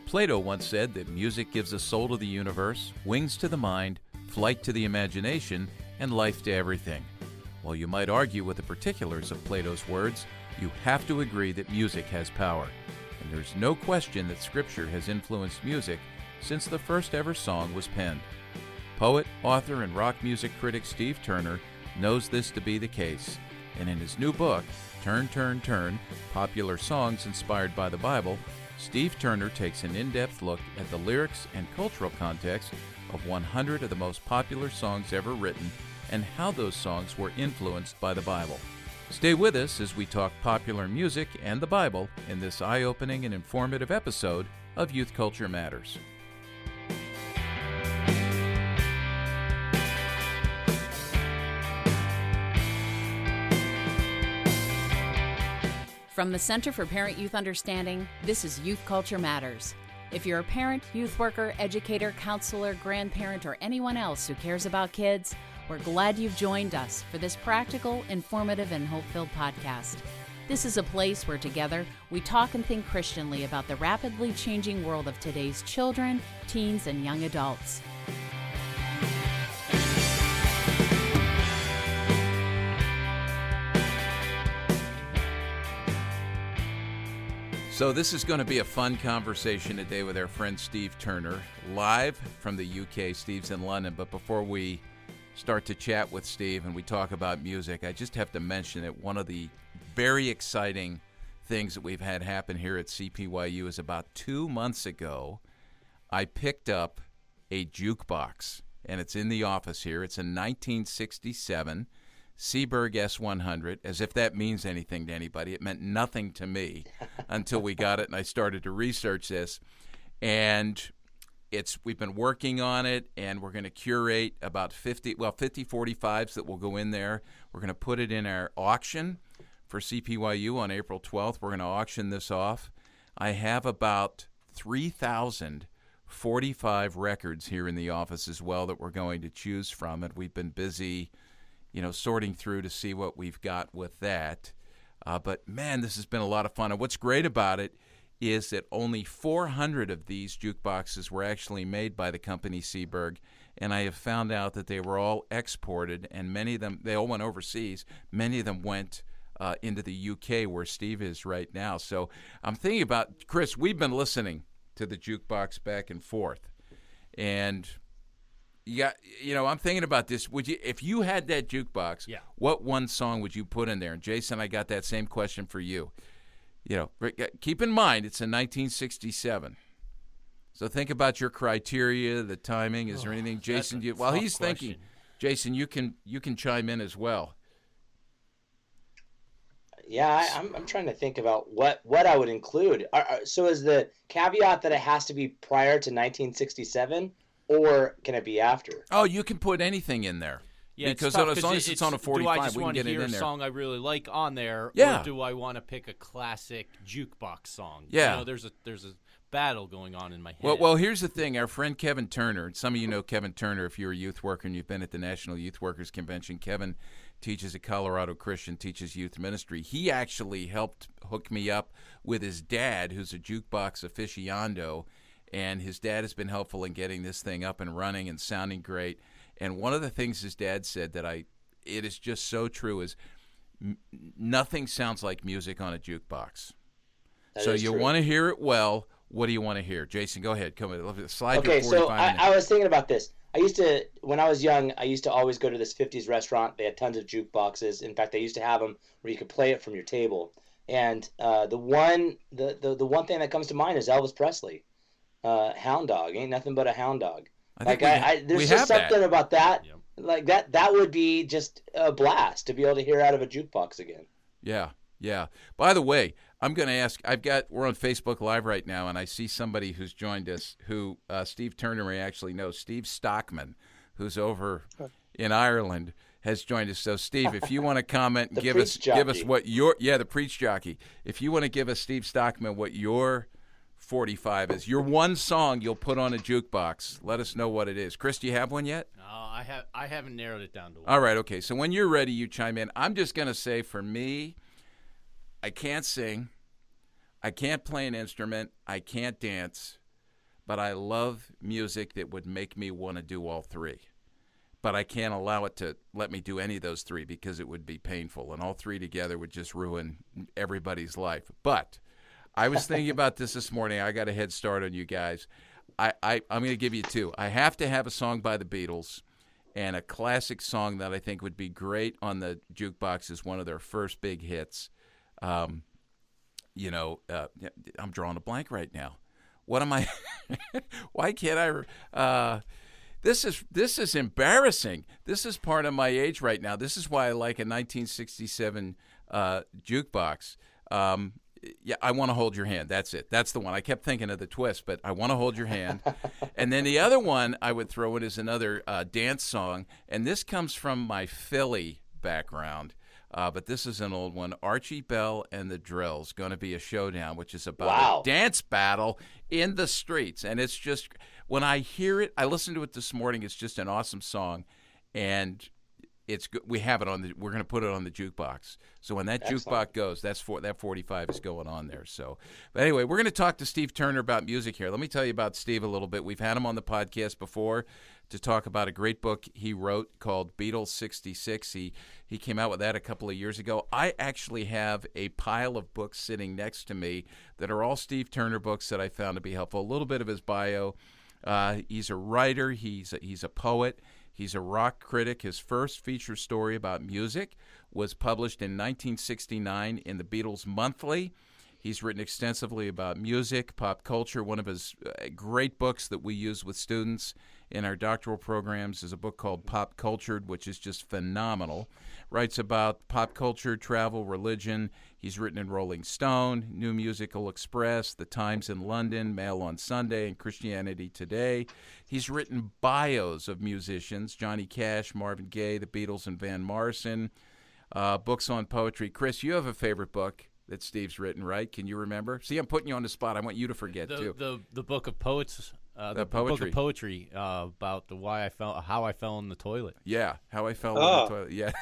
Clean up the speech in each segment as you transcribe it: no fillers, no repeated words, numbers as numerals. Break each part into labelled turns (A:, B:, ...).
A: Plato once said that music gives a soul to the universe, wings to the mind, flight to the imagination, and life to everything. While you might argue with the particulars of Plato's words, you have to agree that music has power. And there's no question that Scripture has influenced music since the first ever song was penned. Poet, author, and rock music critic Steve Turner knows this to be the case. And in his new book, Turn, Turn, Turn, Popular Songs Inspired by the Bible, Steve Turner takes an in-depth look at the lyrics and cultural context of 100 of the most popular songs ever written and how those songs were influenced by the Bible. Stay with us as we talk popular music and the Bible in this eye-opening and informative episode of Youth Culture Matters.
B: From the Center for Parent-Youth Understanding, this is Youth Culture Matters. If you're a parent, youth worker, educator, counselor, grandparent, or anyone else who cares about kids, we're glad you've joined us for this practical, informative, and hope-filled podcast. This is a place where together we talk and think Christianly about the rapidly changing world of today's children, teens, and young adults.
A: So this is going to be a fun conversation today with our friend Steve Turner, live from the UK. Steve's in London, but before we start to chat with Steve and we talk about music, I just have to mention that one of the very exciting things that we've had happen here at CPYU is about 2 months ago, I picked up a jukebox, and it's in the office here. It's a 1967 Seeburg S100, as if that means anything to anybody. It meant nothing to me until we got it and I started to research this. And we've been working on it, and we're going to curate about 50 45s that will go in there. We're going to put it in our auction for CPYU on April 12th. We're going to auction this off. I have about 3,045 records here in the office as well that we're going to choose from, and we've been busy sorting through to see what we've got with that. But, man, this has been a lot of fun. And what's great about it is that only 400 of these jukeboxes were actually made by the company Seeburg, and I have found out that they were all exported, and many of them, they all went overseas. Many of them went into the UK where Steve is right now. So I'm thinking about, Chris, we've been listening to the jukebox back and forth, and I'm thinking about this. If you had that jukebox, what one song would you put in there? And Jason, I got that same question for you. Keep in mind it's in 1967. So think about your criteria, the timing. Is there anything, Jason? While he's thinking, Jason, you can chime in as well.
C: Yeah, I'm trying to think about what I would include. So is the caveat that it has to be prior to 1967? Or can it be after?
A: Oh, you can put anything in there.
D: Yeah,
A: because
D: as
A: long as it's on a 45, we can get it in there.
D: Do I just want to hear a song I really like on there,
A: or
D: do I want to pick a classic jukebox song?
A: Yeah.
D: There's a battle going on in my head.
A: Well, here's the thing. Our friend Kevin Turner, and some of you know Kevin Turner if you're a youth worker and you've been at the National Youth Workers Convention. Kevin teaches at Colorado Christian, teaches youth ministry. He actually helped hook me up with his dad, who's a jukebox aficionado, and his dad has been helpful in getting this thing up and running and sounding great. And one of the things his dad said that it is just so true is nothing sounds like music on a jukebox. So you want to hear it well. What do you want to hear? Jason, go ahead. Come on. Slide your 45
C: so I was thinking about this. When I was young, I used to always go to this 50s restaurant. They had tons of jukeboxes. In fact, they used to have them where you could play it from your table. And the one thing that comes to mind is Elvis Presley. Hound Dog. Ain't nothing but a hound dog. There's just something about that. Yep. Like that would be just a blast to be able to hear out of a jukebox again.
A: Yeah. By the way, I'm going to ask, we're on Facebook Live right now, and I see somebody who's joined us who Steve Turner may actually know. Steve Stockman, who's over in Ireland, has joined us. So, Steve, if you want to comment and give us what the preach jockey. If you want to give us, Steve Stockman, what your 45 is, your one song you'll put on a jukebox. Let us know what it is. Chris, do you have one yet?
D: No, I haven't narrowed it down to one.
A: All right, okay. So when you're ready, you chime in. I'm just going to say, for me, I can't sing, I can't play an instrument, I can't dance, but I love music that would make me want to do all three. But I can't allow it to let me do any of those three because it would be painful, and all three together would just ruin everybody's life. But I was thinking about this morning. I got a head start on you guys. I'm going to give you two. I have to have a song by the Beatles, and a classic song that I think would be great on the jukebox is one of their first big hits. I'm drawing a blank right now. What am I? Why can't I? This is embarrassing. This is part of my age right now. This is why I like a 1967 jukebox. I Want to Hold Your Hand. That's it. That's the one. I kept thinking of the twist, but I Want to Hold Your Hand. And then the other one I would throw in is another dance song, and this comes from my Philly background. But this is an old one. Archie Bell and the Drills, Going to Be a Showdown, which is about a dance battle in the streets. And it's just, when I hear it, I listened to it this morning. It's just an awesome song. And we have it we're going to put it on the jukebox. So when that jukebox goes, that 45 is going on there. So, but anyway, we're going to talk to Steve Turner about music here. Let me tell you about Steve a little bit. We've had him on the podcast before to talk about a great book he wrote called Beatles 66. He came out with that a couple of years ago. I actually have a pile of books sitting next to me that are all Steve Turner books that I found to be helpful. A little bit of his bio. He's a writer. He's a poet. He's a rock critic. His first feature story about music was published in 1969 in the Beatles Monthly. He's written extensively about music, pop culture. One of his great books that we use with students in our doctoral programs is a book called Pop Cultured, which is just phenomenal. Writes about pop culture, travel, religion. He's written in Rolling Stone, New Musical Express, The Times in London, Mail on Sunday, and Christianity Today. He's written bios of musicians, Johnny Cash, Marvin Gaye, the Beatles, and Van Morrison. Books on poetry. Chris, you have a favorite book that Steve's written, right? Can you remember? See, I'm putting you on the spot. I want you to forget, too.
D: The book of poets. The
A: poetry.
D: book of poetry about how I fell in the toilet.
A: Yeah, how I fell in the toilet. Yeah.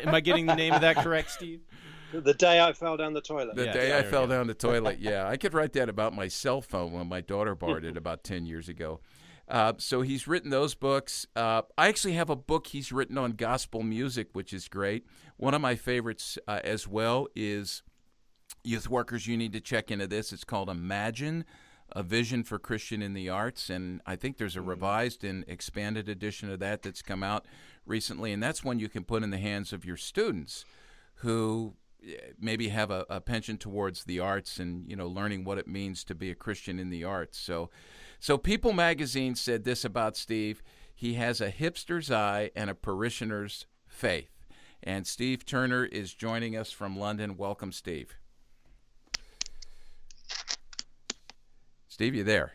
D: Am I getting the name of that correct, Steve?
E: The day I fell down the toilet.
A: The day I fell down the toilet, yeah. I could write that about my cell phone when my daughter borrowed it about 10 years ago. So he's written those books. I actually have a book he's written on gospel music, which is great. One of my favorites as well is youth workers, you need to check into this. It's called Imagine, A Vision for Christian in the Arts, and I think there's a revised and expanded edition of that that's come out recently, and that's one you can put in the hands of your students who maybe have a penchant towards the arts and, learning what it means to be a Christian in the arts. So People magazine said this about Steve: he has a hipster's eye and a parishioner's faith. And Steve Turner is joining us from London. Welcome, Steve. Steve, you there?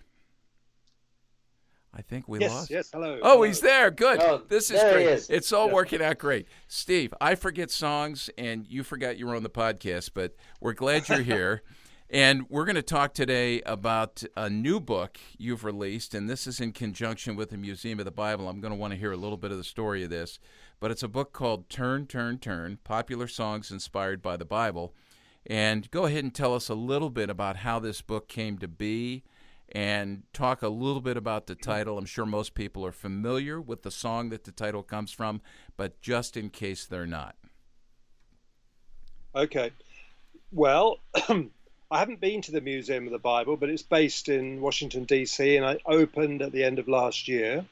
A: I think we lost.
E: Yes, hello.
A: Oh, hello. He's there. Good.
C: Oh,
A: this is great. It's all
E: Yeah.
A: working out great. Steve, I forget songs, and you forgot you were on the podcast, but we're glad you're here. And we're going to talk today about a new book you've released, and this is in conjunction with the Museum of the Bible. I'm going to want to hear a little bit of the story of this. But it's a book called Turn, Turn, Turn, Popular Songs Inspired by the Bible. And go ahead and tell us a little bit about how this book came to be and talk a little bit about the title. I'm sure most people are familiar with the song that the title comes from, but just in case they're not.
E: Okay. Well, I haven't been to the Museum of the Bible, but it's based in Washington, D.C., and I opened at the end of last year.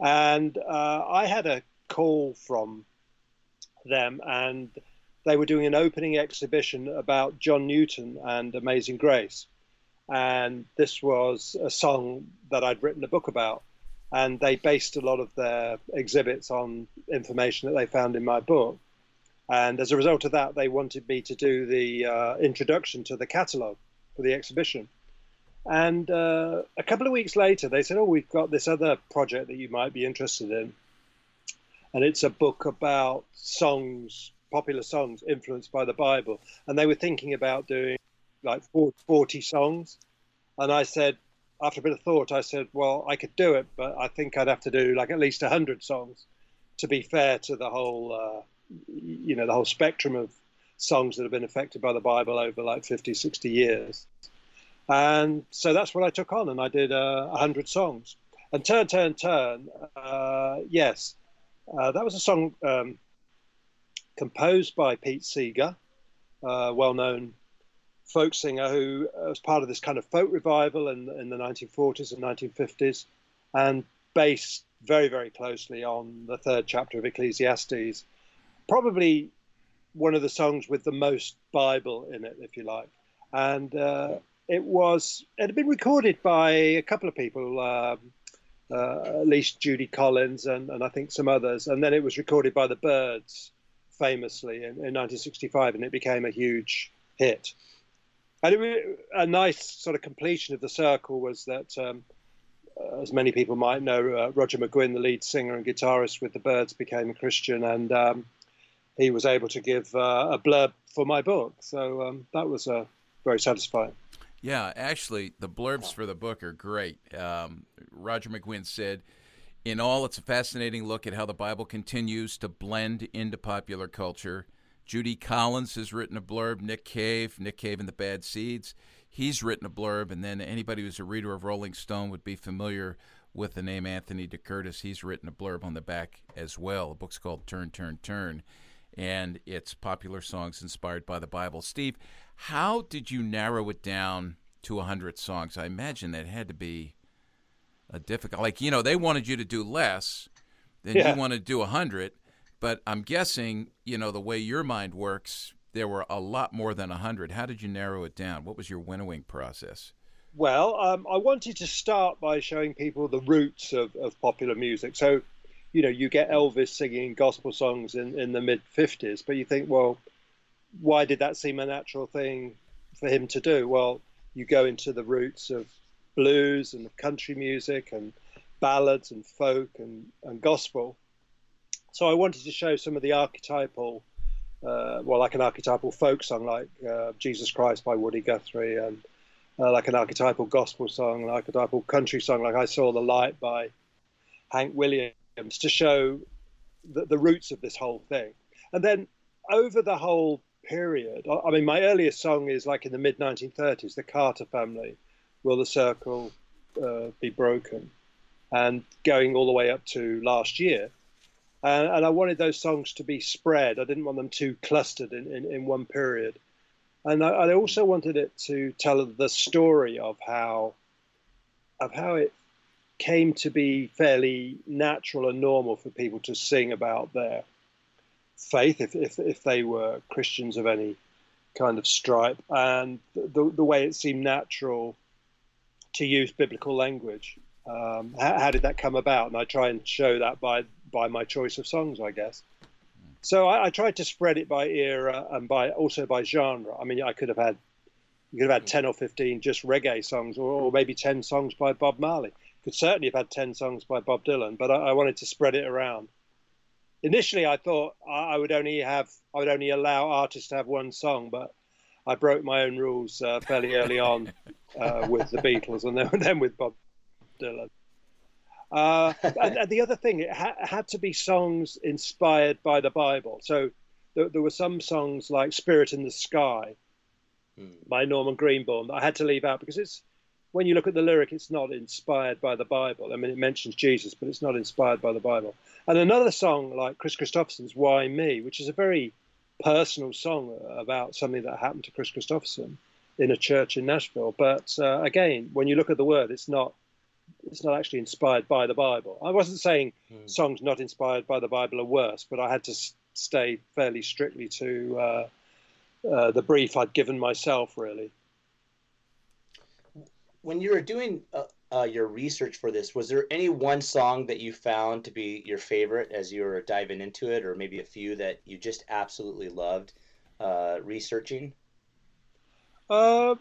E: And I had a call from them, and they were doing an opening exhibition about John Newton and Amazing Grace. And this was a song that I'd written a book about. And they based a lot of their exhibits on information that they found in my book. And as a result of that, they wanted me to do the introduction to the catalogue for the exhibition. And a couple of weeks later, they said, we've got this other project that you might be interested in. And it's a book about songs, popular songs influenced by the Bible. And they were thinking about doing like 40 songs. And I said, after a bit of thought, I said, well, I could do it, but I think I'd have to do like at least 100 songs to be fair to the whole, the whole spectrum of songs that have been affected by the Bible over like 50, 60 years. And so that's what I took on, and I did 100 songs. And Turn, Turn, Turn, yes, that was a song composed by Pete Seeger, well-known folk singer who was part of this kind of folk revival in the 1940s and 1950s, and based very, very closely on the third chapter of Ecclesiastes. Probably one of the songs with the most Bible in it, if you like. And it had been recorded by a couple of people, at least Judy Collins and I think some others. And then it was recorded by the Byrds famously in 1965, and it became a huge hit. And a nice sort of completion of the circle was that, as many people might know, Roger McGuinn, the lead singer and guitarist with the Byrds, became a Christian, and he was able to give a blurb for my book. So that was very satisfying.
A: Yeah, actually, the blurbs for the book are great. Roger McGuinn said, "In all, it's a fascinating look at how the Bible continues to blend into popular culture." Judy Collins has written a blurb. Nick Cave and the Bad Seeds, he's written a blurb. And then anybody who's a reader of Rolling Stone would be familiar with the name Anthony DeCurtis. He's written a blurb on the back as well. The book's called Turn, Turn, Turn, and it's popular songs inspired by the Bible. Steve, how did you narrow it down to 100 songs? I imagine that had to be a difficult. Like, they wanted you to do less than you wanted to do 100. But I'm guessing, the way your mind works, there were a lot more than 100. How did you narrow it down? What was your winnowing process?
E: Well, I wanted to start by showing people the roots of popular music. So, you get Elvis singing gospel songs in the mid-50s, but you think, well, why did that seem a natural thing for him to do? Well, you go into the roots of blues and country music and ballads and folk and gospel. So I wanted to show some of the archetypal, like an archetypal folk song like Jesus Christ by Woody Guthrie, and like an archetypal gospel song, an archetypal country song like I Saw the Light by Hank Williams, to show the roots of this whole thing. And then over the whole period, I mean, my earliest song is like in the mid-1930s, the Carter Family, Will the Circle Be Broken, and going all the way up to last year. And I wanted those songs to be spread. I didn't want them too clustered in one period. And I also wanted it to tell the story of how it came to be fairly natural and normal for people to sing about their faith, if they were Christians of any kind of stripe, and the way it seemed natural to use biblical language. How did that come about? And I try and show that by my choice of songs, I guess. So I tried to spread it by era and also by genre. I mean, you could have had 10 or 15 just reggae songs, or maybe 10 songs by Bob Marley. Could certainly have had 10 songs by Bob Dylan, but I wanted to spread it around. Initially, I thought I would only allow artists to have one song, but I broke my own rules fairly early on with the Beatles, and then with Bob Dylan. And the other thing, it had to be songs inspired by the Bible. So there were some songs like Spirit in the Sky by Norman Greenbaum that I had to leave out because when you look at the lyric, it's not inspired by the Bible. I mean, it mentions Jesus, but it's not inspired by the Bible. And another song like Chris Christopherson's Why Me, which is a very personal song about something that happened to Chris Christopherson in a church in Nashville. But again, when you look at the word, it's not actually inspired by the Bible. I wasn't saying songs not inspired by the Bible are worse, but I had to stay fairly strictly to the brief I'd given myself, really.
C: When you were doing your research for this, was there any one song that you found to be your favorite as you were diving into it, or maybe a few that you just absolutely loved researching?
E: There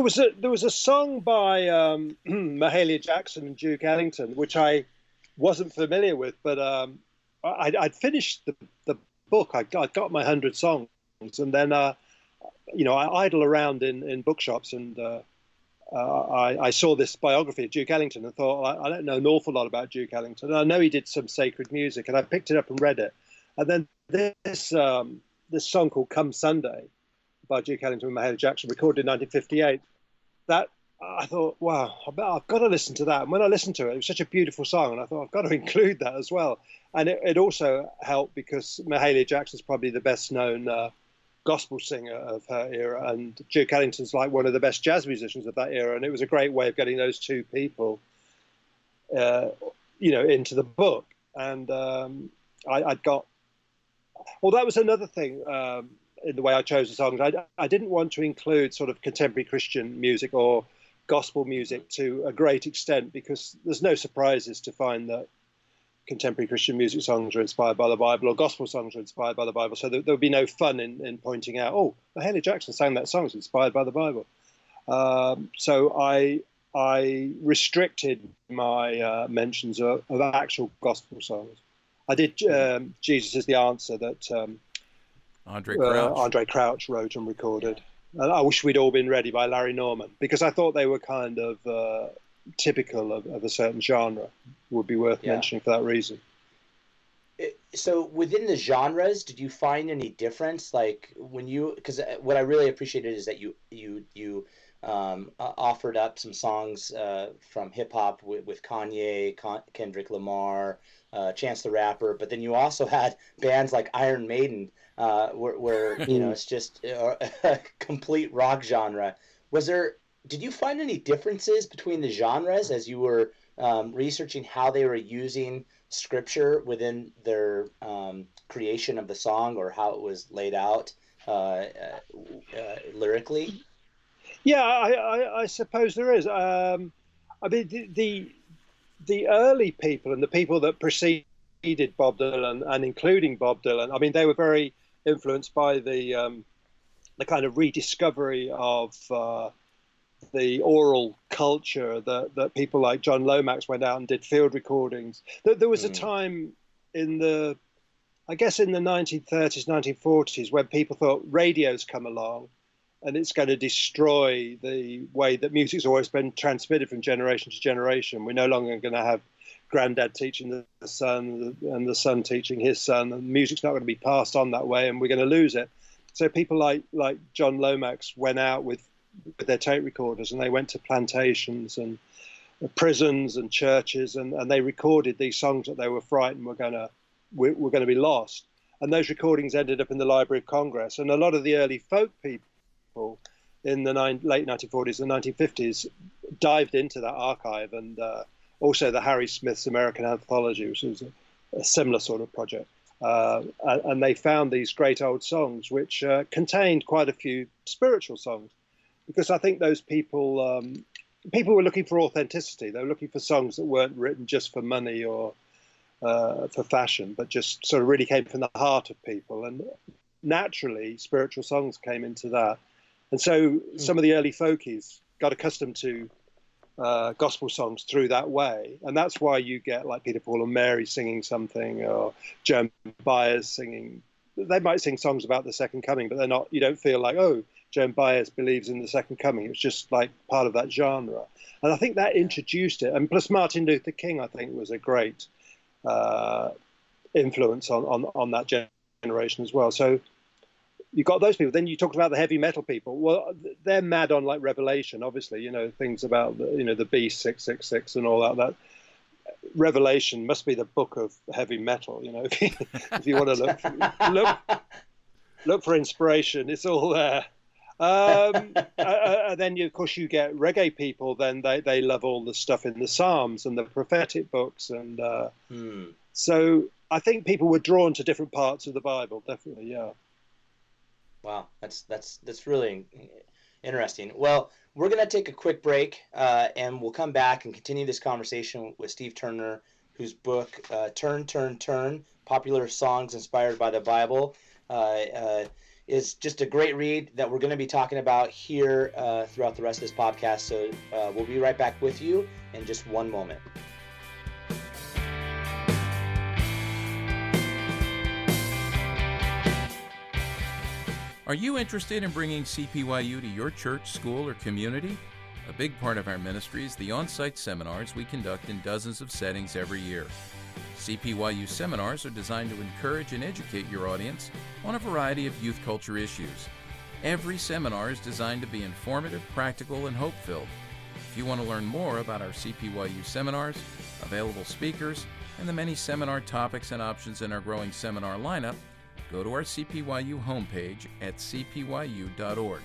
E: was a song by Mahalia Jackson and Duke Ellington, which I wasn't familiar with, but I'd finished the book. I got my 100 songs, and then I idle around in bookshops, and I saw this biography of Duke Ellington and thought, I don't know an awful lot about Duke Ellington. And I know he did some sacred music, and I picked it up and read it. And then this song called Come Sunday by Duke Ellington and Mahalia Jackson, recorded in 1958. That I thought, wow, I've got to listen to that. And when I listened to it, it was such a beautiful song, and I thought I've got to include that as well. And it also helped because Mahalia Jackson's probably the best known gospel singer of her era, and Duke Ellington's like one of the best jazz musicians of that era. And it was a great way of getting those two people, into the book. And I'd got, well, that was another thing. In the way I chose the songs, I didn't want to include sort of contemporary Christian music or gospel music to a great extent, because there's no surprises to find that contemporary Christian music songs are inspired by the Bible or gospel songs are inspired by the Bible. So there would be no fun in pointing out, oh, Mahalia Jackson sang that song, it's inspired by the Bible. So I restricted my mentions of actual gospel songs. I did Jesus is the Answer that Andre Crouch wrote and recorded. And I Wish We'd All Been Ready by Larry Norman, because I thought they were kind of typical of a certain genre, would be worth mentioning for that reason.
C: So within the genres, did you find any difference? Like when because what I really appreciated is that you offered up some songs from hip hop with Kanye, Kendrick Lamar, Chance the Rapper, but then you also had bands like Iron Maiden, where it's just a complete rock genre. Did you find any differences between the genres as you were researching how they were using scripture within their creation of the song, or how it was laid out lyrically?
E: Yeah, I suppose there is. I mean, the early people and the people that preceded Bob Dylan, and including Bob Dylan, I mean, they were very influenced by the kind of rediscovery of the oral culture that people like John Lomax went out and did field recordings. There was a time in the 1930s, 1940s, when people thought radio's come along and it's going to destroy the way that music's always been transmitted from generation to generation. We're no longer going to have granddad teaching the son and the son teaching his son, and music's not going to be passed on that way, and we're going to lose it. So people like John Lomax went out with their tape recorders, and they went to plantations and prisons and churches, and they recorded these songs that they were frightened were going to be lost. And those recordings ended up in the Library of Congress. And a lot of the early folk people in the late 1940s and 1950s dived into that archive, and also the Harry Smith's American Anthology, which was a similar sort of project. And they found these great old songs, which contained quite a few spiritual songs, because I think those people were looking for authenticity. They were looking for songs that weren't written just for money or for fashion, but just sort of really came from the heart of people. And naturally, spiritual songs came into that. And so some of the early folkies got accustomed to gospel songs through that way. And that's why you get like Peter, Paul and Mary singing something, or Joan Baez singing. They might sing songs about the second coming, but they're not, you don't feel like, oh, Joan Baez believes in the second coming. It's just like part of that genre. And I think that introduced it. And plus Martin Luther King, I think, was a great influence on that generation as well. So you got those people. Then you talked about the heavy metal people. Well, they're mad on like Revelation, obviously, things about the beast 666 and all that. That Revelation must be the book of heavy metal, if you want to look for inspiration, it's all there. Then of course you get reggae people. Then they love all the stuff in the Psalms and the prophetic books, and so I think people were drawn to different parts of the Bible. Definitely, yeah.
C: Wow, that's really interesting. Well, we're gonna take a quick break, and we'll come back and continue this conversation with Steve Turner, whose book "Turn, Turn, Turn: Popular Songs Inspired by the Bible" is just a great read that we're going to be talking about here throughout the rest of this podcast. So we'll be right back with you in just one moment.
A: Are you interested in bringing CPYU to your church, school, or community? A big part of our ministry is the on-site seminars we conduct in dozens of settings every year. CPYU seminars are designed to encourage and educate your audience on a variety of youth culture issues. Every seminar is designed to be informative, practical, and hope-filled. If you want to learn more about our CPYU seminars, available speakers, and the many seminar topics and options in our growing seminar lineup, go to our CPYU homepage at cpyu.org.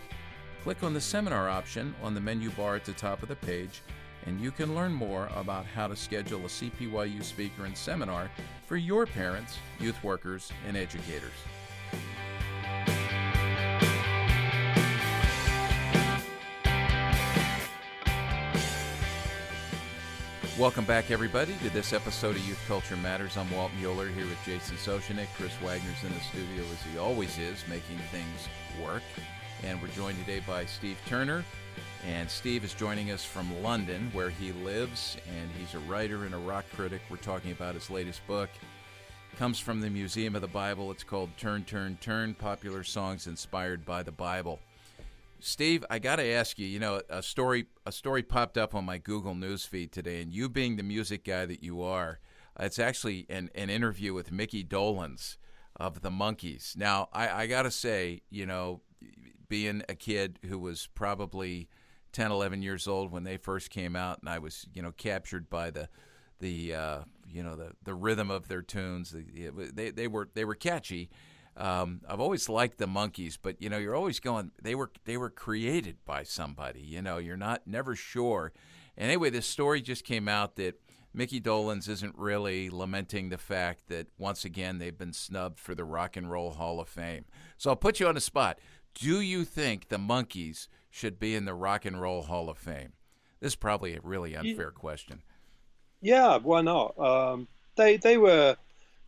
A: Click on the seminar option on the menu bar at the top of the page, and you can learn more about how to schedule a CPYU speaker and seminar for your parents, youth workers, and educators. Welcome back, everybody, to this episode of Youth Culture Matters. I'm Walt Mueller here with Jason Sochanek. Chris Wagner's in the studio, as he always is, making things work. And we're joined today by Steve Turner. And Steve is joining us from London, where he lives, and he's a writer and a rock critic. We're talking about his latest book. It comes from the Museum of the Bible. It's called Turn, Turn, Turn, Popular Songs Inspired by the Bible. Steve, I got to ask you, a story popped up on my Google News feed today, and you being the music guy that you are, it's actually an interview with Mickey Dolenz of the Monkees. Now, I got to say, being a kid who was probably 10, 11 years old when they first came out, and I was, captured by the rhythm of their tunes. They were catchy. I've always liked the Monkees, but you're always going. They were created by somebody. You're never sure. And anyway, this story just came out that Mickey Dolenz isn't really lamenting the fact that once again they've been snubbed for the Rock and Roll Hall of Fame. So I'll put you on the spot. Do you think the Monkees should be in the Rock and Roll Hall of Fame? This is probably a really unfair question.
E: Yeah, why not? They were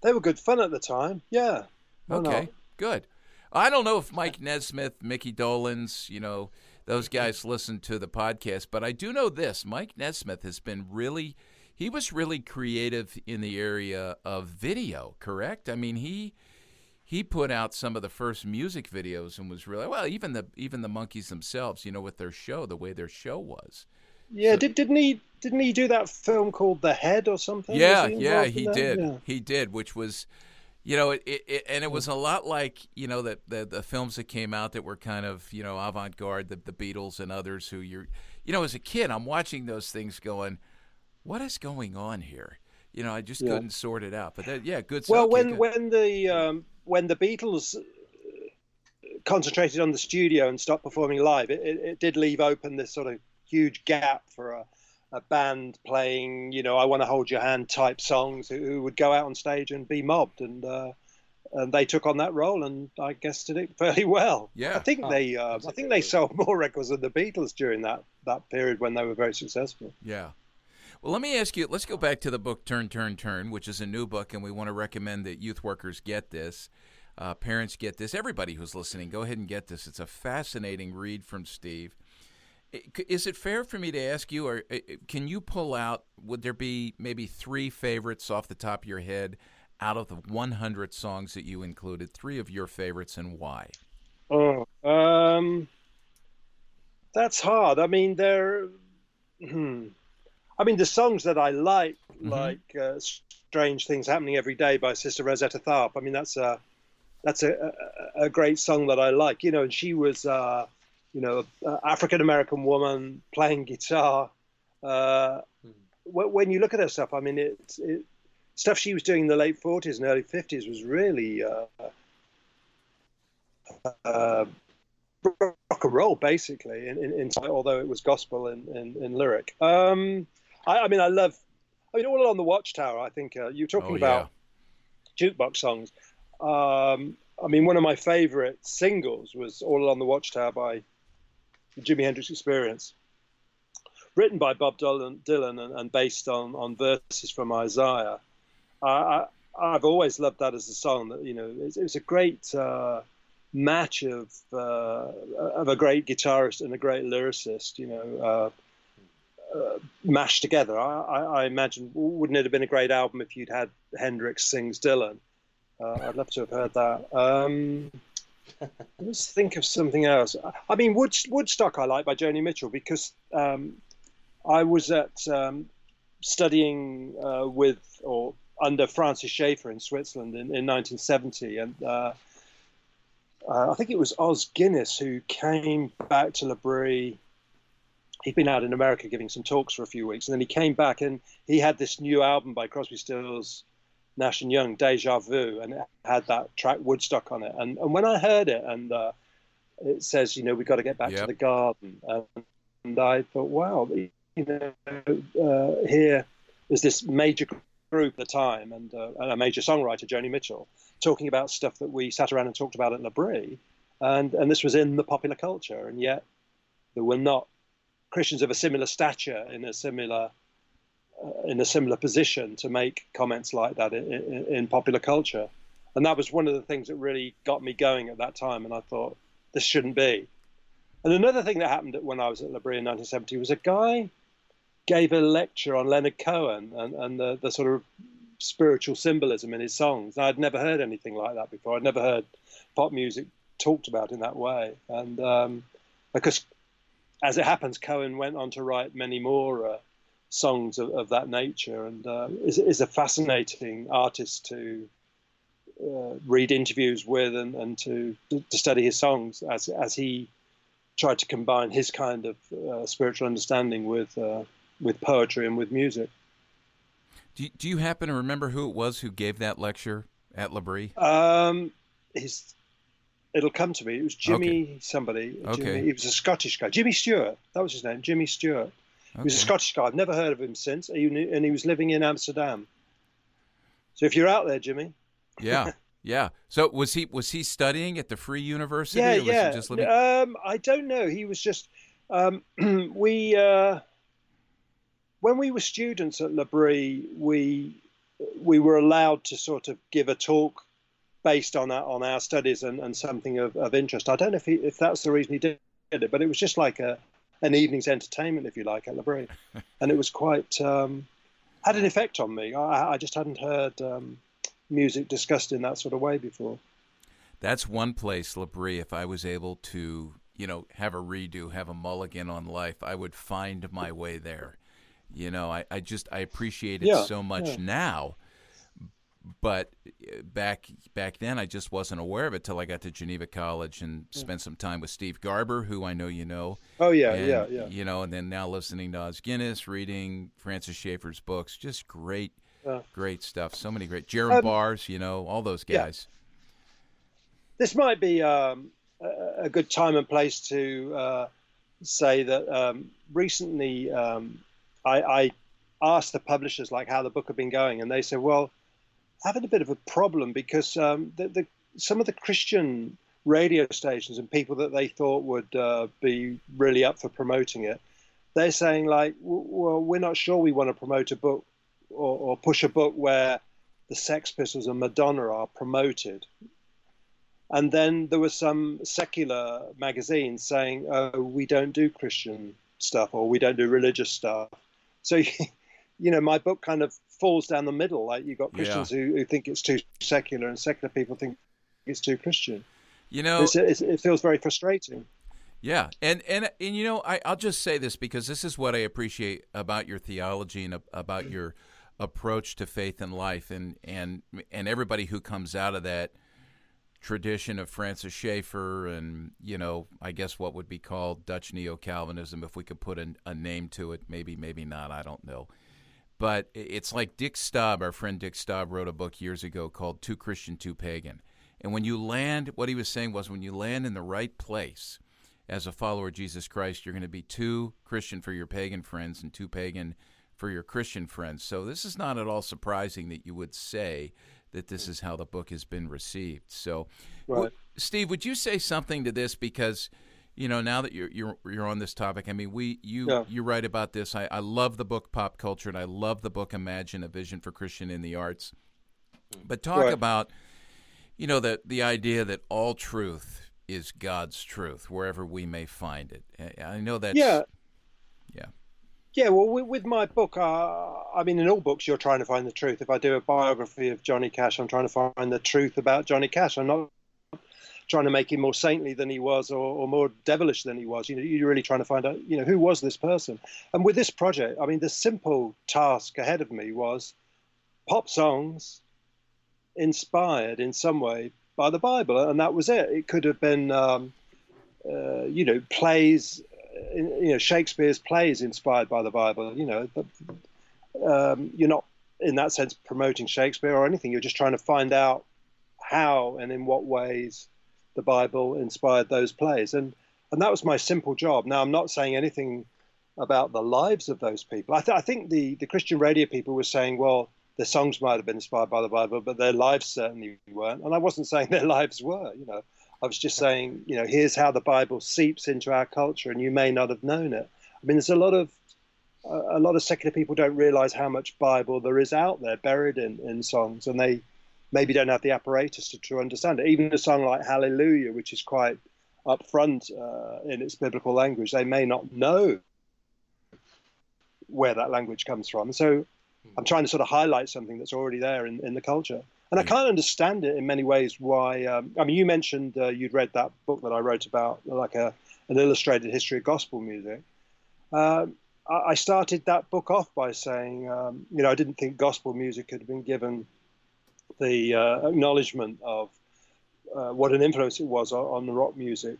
E: good fun at the time. Yeah.
A: Okay, good. I don't know if Mike Nesmith, Mickey Dolenz, those guys listen to the podcast, but I do know this. Mike Nesmith was really creative in the area of video, correct? I mean, he put out some of the first music videos and was really, well, even the Monkees themselves, with their show, the way their show was.
E: Yeah, so, didn't he do that film called The Head or something?
A: Yeah, he did. Yeah. He did, which was, it was a lot like, the films that came out that were kind of, avant-garde, the Beatles and others who as a kid, I'm watching those things going, what is going on here? I just couldn't sort it out. But good.
E: Well, when the Beatles concentrated on the studio and stopped performing live, it did leave open this sort of huge gap for a band playing, I Want to Hold Your Hand type songs who would go out on stage and be mobbed. And they took on that role and I guess did it fairly well.
A: Yeah.
E: I think they sold more records than the Beatles during that period when they were very successful.
A: Yeah. Well, let me ask you, let's go back to the book Turn, Turn, Turn, which is a new book, and we want to recommend that youth workers get this, parents get this, everybody who's listening, go ahead and get this. It's a fascinating read from Steve. Is it fair for me to ask you, or can you pull out, would there be maybe 3 favorites off the top of your head out of the 100 songs that you included, 3 of your favorites and why?
E: Oh, that's hard. I mean, the songs that I like, like "Strange Things Happening Every Day" by Sister Rosetta Tharpe. I mean, that's a great song that I like. And she was, African American woman playing guitar. When you look at her stuff, I mean, it stuff she was doing in the late 40s and early 50s was really rock and roll, basically. Although it was gospel in lyric. I love All Along the Watchtower. I think you're talking about jukebox songs. One of my favorite singles was All Along the Watchtower by the Jimi Hendrix Experience, written by Bob Dylan and based on verses from Isaiah. I've always loved that as a song. That it was a great match of a great guitarist and a great lyricist. Mashed together. I imagine, wouldn't it have been a great album if you'd had Hendrix sings Dylan? I'd love to have heard that. Let's think of something else. I mean, Woodstock I like by Joni Mitchell because I was studying with or under Francis Schaeffer in Switzerland in 1970, and I think it was Os Guinness who came back to L'Abri. He'd been out in America giving some talks for a few weeks, and then he came back and he had this new album by Crosby, Stills, Nash and Young, Deja Vu, and it had that track Woodstock on it. And when I heard it, and it says, we've got to get back to the garden, and I thought, wow, here is this major group at the time, and a major songwriter, Joni Mitchell, talking about stuff that we sat around and talked about at L'Abri, and this was in the popular culture, and yet there were not Christians of a similar stature in a similar position to make comments like that in popular culture. And that was one of the things that really got me going at that time, and I thought, this shouldn't be. And another thing that happened when I was at L'Abri in 1970 was a guy gave a lecture on Leonard Cohen and the sort of spiritual symbolism in his songs. I'd never heard anything like that before. I'd never heard pop music talked about in that way. And because, as it happens, Cohen went on to write many more songs of that nature, and is a fascinating artist to read interviews with and to study his songs as he tried to combine his kind of spiritual understanding with poetry and with music.
A: Do you happen to remember who it was who gave that lecture at L'Abri?
E: It'll come to me. It was Jimmy somebody.
A: Okay.
E: He was a Scottish guy. Jimmy Stewart. That was his name. Jimmy Stewart. Okay. He was a Scottish guy. I've never heard of him since. And he was living in Amsterdam. So if you're out there, Jimmy.
A: Yeah. Yeah. So was he studying at the Free University?
E: Yeah,
A: or was
E: yeah.
A: He just living...
E: I don't know. He was just when we were students at L'Abri, we were allowed to sort of give a talk based on our studies and something of interest. I don't know if that's the reason he did it, but it was just like an evening's entertainment, if you like, at L'Abri, and it was quite had an effect on me. I just hadn't heard music discussed in that sort of way before.
A: That's one place, L'Abri, if I was able to, have a redo, have a mulligan on life, I would find my way there. I appreciate it so much now, but back then I just wasn't aware of it till I got to Geneva College and spent some time with Steve Garber, who I know you know.
E: Oh yeah,
A: and, and then now listening to Os Guinness, reading Francis Schaeffer's books, just great stuff. So many great Jerome Bars, all those guys.
E: Yeah. This might be a good time and place to say that recently. I asked the publishers how the book had been going, and they said, well, having a bit of a problem because some of the Christian radio stations and people that they thought would be really up for promoting it, they're saying well, we're not sure we want to promote a book or push a book where the Sex Pistols and Madonna are promoted. And then there were some secular magazines saying, oh, we don't do Christian stuff or we don't do religious stuff. So, my book kind of falls down the middle. You've got Christians who think it's too secular and secular people think it's too Christian. It feels very frustrating.
A: Yeah. And I'll just say this because this is what I appreciate about your theology and about your approach to faith and life and everybody who comes out of that tradition of Francis Schaeffer and, I guess what would be called Dutch Neo-Calvinism, if we could put a name to it, maybe not, I don't know. But it's like Dick Staub, our friend Dick Staub wrote a book years ago called Too Christian, Too Pagan. And when you land, what he was saying was when you land in the right place as a follower of Jesus Christ, you're going to be too Christian for your pagan friends and too pagan for your Christian friends. So this is not at all surprising that you would say that this is how the book has been received. So,
E: right.
A: Steve, would you say something to this? Because, now that you're on this topic, I mean, you write about this. I love the book Pop Culture, and I love the book Imagine, A Vision for Christian in the Arts. But talk about, the idea that all truth is God's truth, wherever we may find it. I know that's...
E: Yeah, well, with my book, in all books, you're trying to find the truth. If I do a biography of Johnny Cash, I'm trying to find the truth about Johnny Cash. I'm not trying to make him more saintly than he was or more devilish than he was. You're really trying to find out, who was this person? And with this project, the simple task ahead of me was pop songs inspired in some way by the Bible, and that was it. It could have been, plays, Shakespeare's plays inspired by the Bible. But you're not in that sense promoting Shakespeare or anything. You're just trying to find out how and in what ways the Bible inspired those plays, and that was my simple job. Now, I'm not saying anything about the lives of those people. I think the Christian radio people were saying, well, their songs might have been inspired by the Bible, but their lives certainly weren't. And I wasn't saying their lives were. I was just saying, here's how the Bible seeps into our culture, and you may not have known it. I mean, there's a lot of secular people don't realize how much Bible there is out there buried in songs, and they maybe don't have the apparatus to understand it. Even a song like Hallelujah, which is quite upfront in its biblical language, they may not know where that language comes from. So I'm trying to sort of highlight something that's already there in the culture. And I can't understand it in many ways why. You mentioned you'd read that book that I wrote about, like an illustrated history of gospel music. I started that book off by saying, I didn't think gospel music had been given the acknowledgement of what an influence it was on the rock music.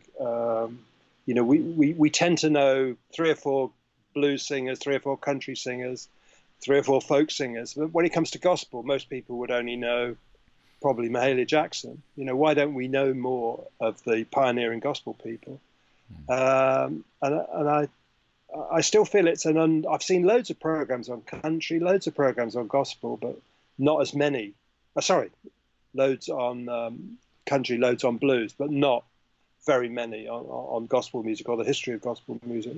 E: We tend to know 3 or 4 blues singers, 3 or 4 country singers, 3 or 4 folk singers. But when it comes to gospel, most people would only know probably Mahalia Jackson. Why don't we know more of the pioneering gospel people? And I still feel it's I've seen loads of programs on country, loads of programs on gospel, but not as many. Loads on country, loads on blues, but not very many on gospel music or the history of gospel music.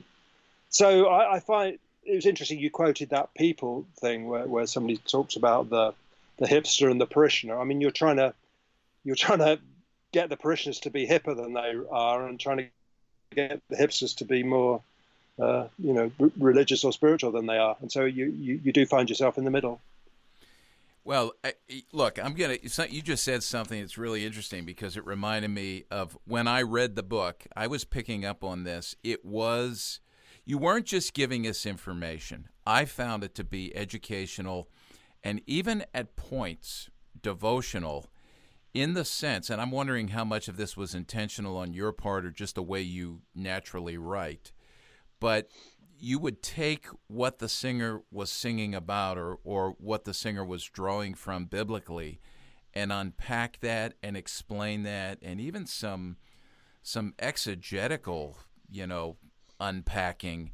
E: So I find it was interesting you quoted that People thing where somebody talks about the hipster and the parishioner. I mean, you're trying to get the parishioners to be hipper than they are, and trying to get the hipsters to be more religious or spiritual than they are, and so you do find yourself in the middle.
A: Well, look, you just said something that's really interesting, because it reminded me of when I read the book. I was picking up on this. You weren't just giving us information. I found it to be educational and even at points devotional, in the sense, and I'm wondering how much of this was intentional on your part or just the way you naturally write, but you would take what the singer was singing about or what the singer was drawing from biblically and unpack that and explain that, and even some exegetical, unpacking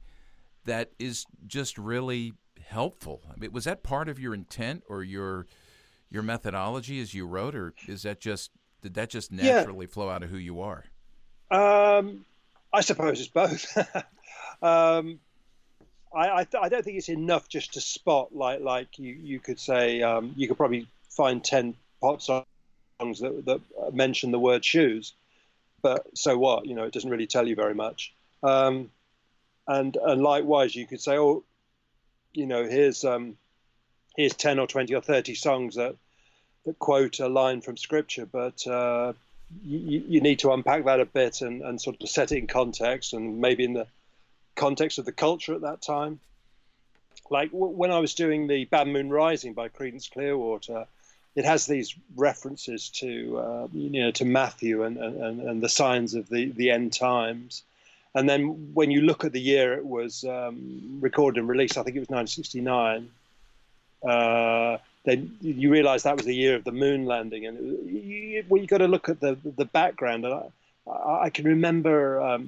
A: that is just really helpful. I mean, was that part of your intent or your methodology as you wrote, or did that just naturally flow out of who you are?
E: I suppose it's both. I don't think it's enough just to spot like you could say you could probably find 10 pop songs that mention the word shoes, but so what? It doesn't really tell you very much. And likewise, you could say, here's 10 or 20 or 30 songs that quote a line from scripture, but you need to unpack that a bit and sort of set it in context, and maybe in the context of the culture at that time. Like when I was doing the Bad Moon Rising by Creedence Clearwater, it has these references to to Matthew and the signs of the end times. And then when you look at the year it was recorded and released, I think it was 1969, then you realize that was the year of the moon landing. And you got to look at the background. And I can remember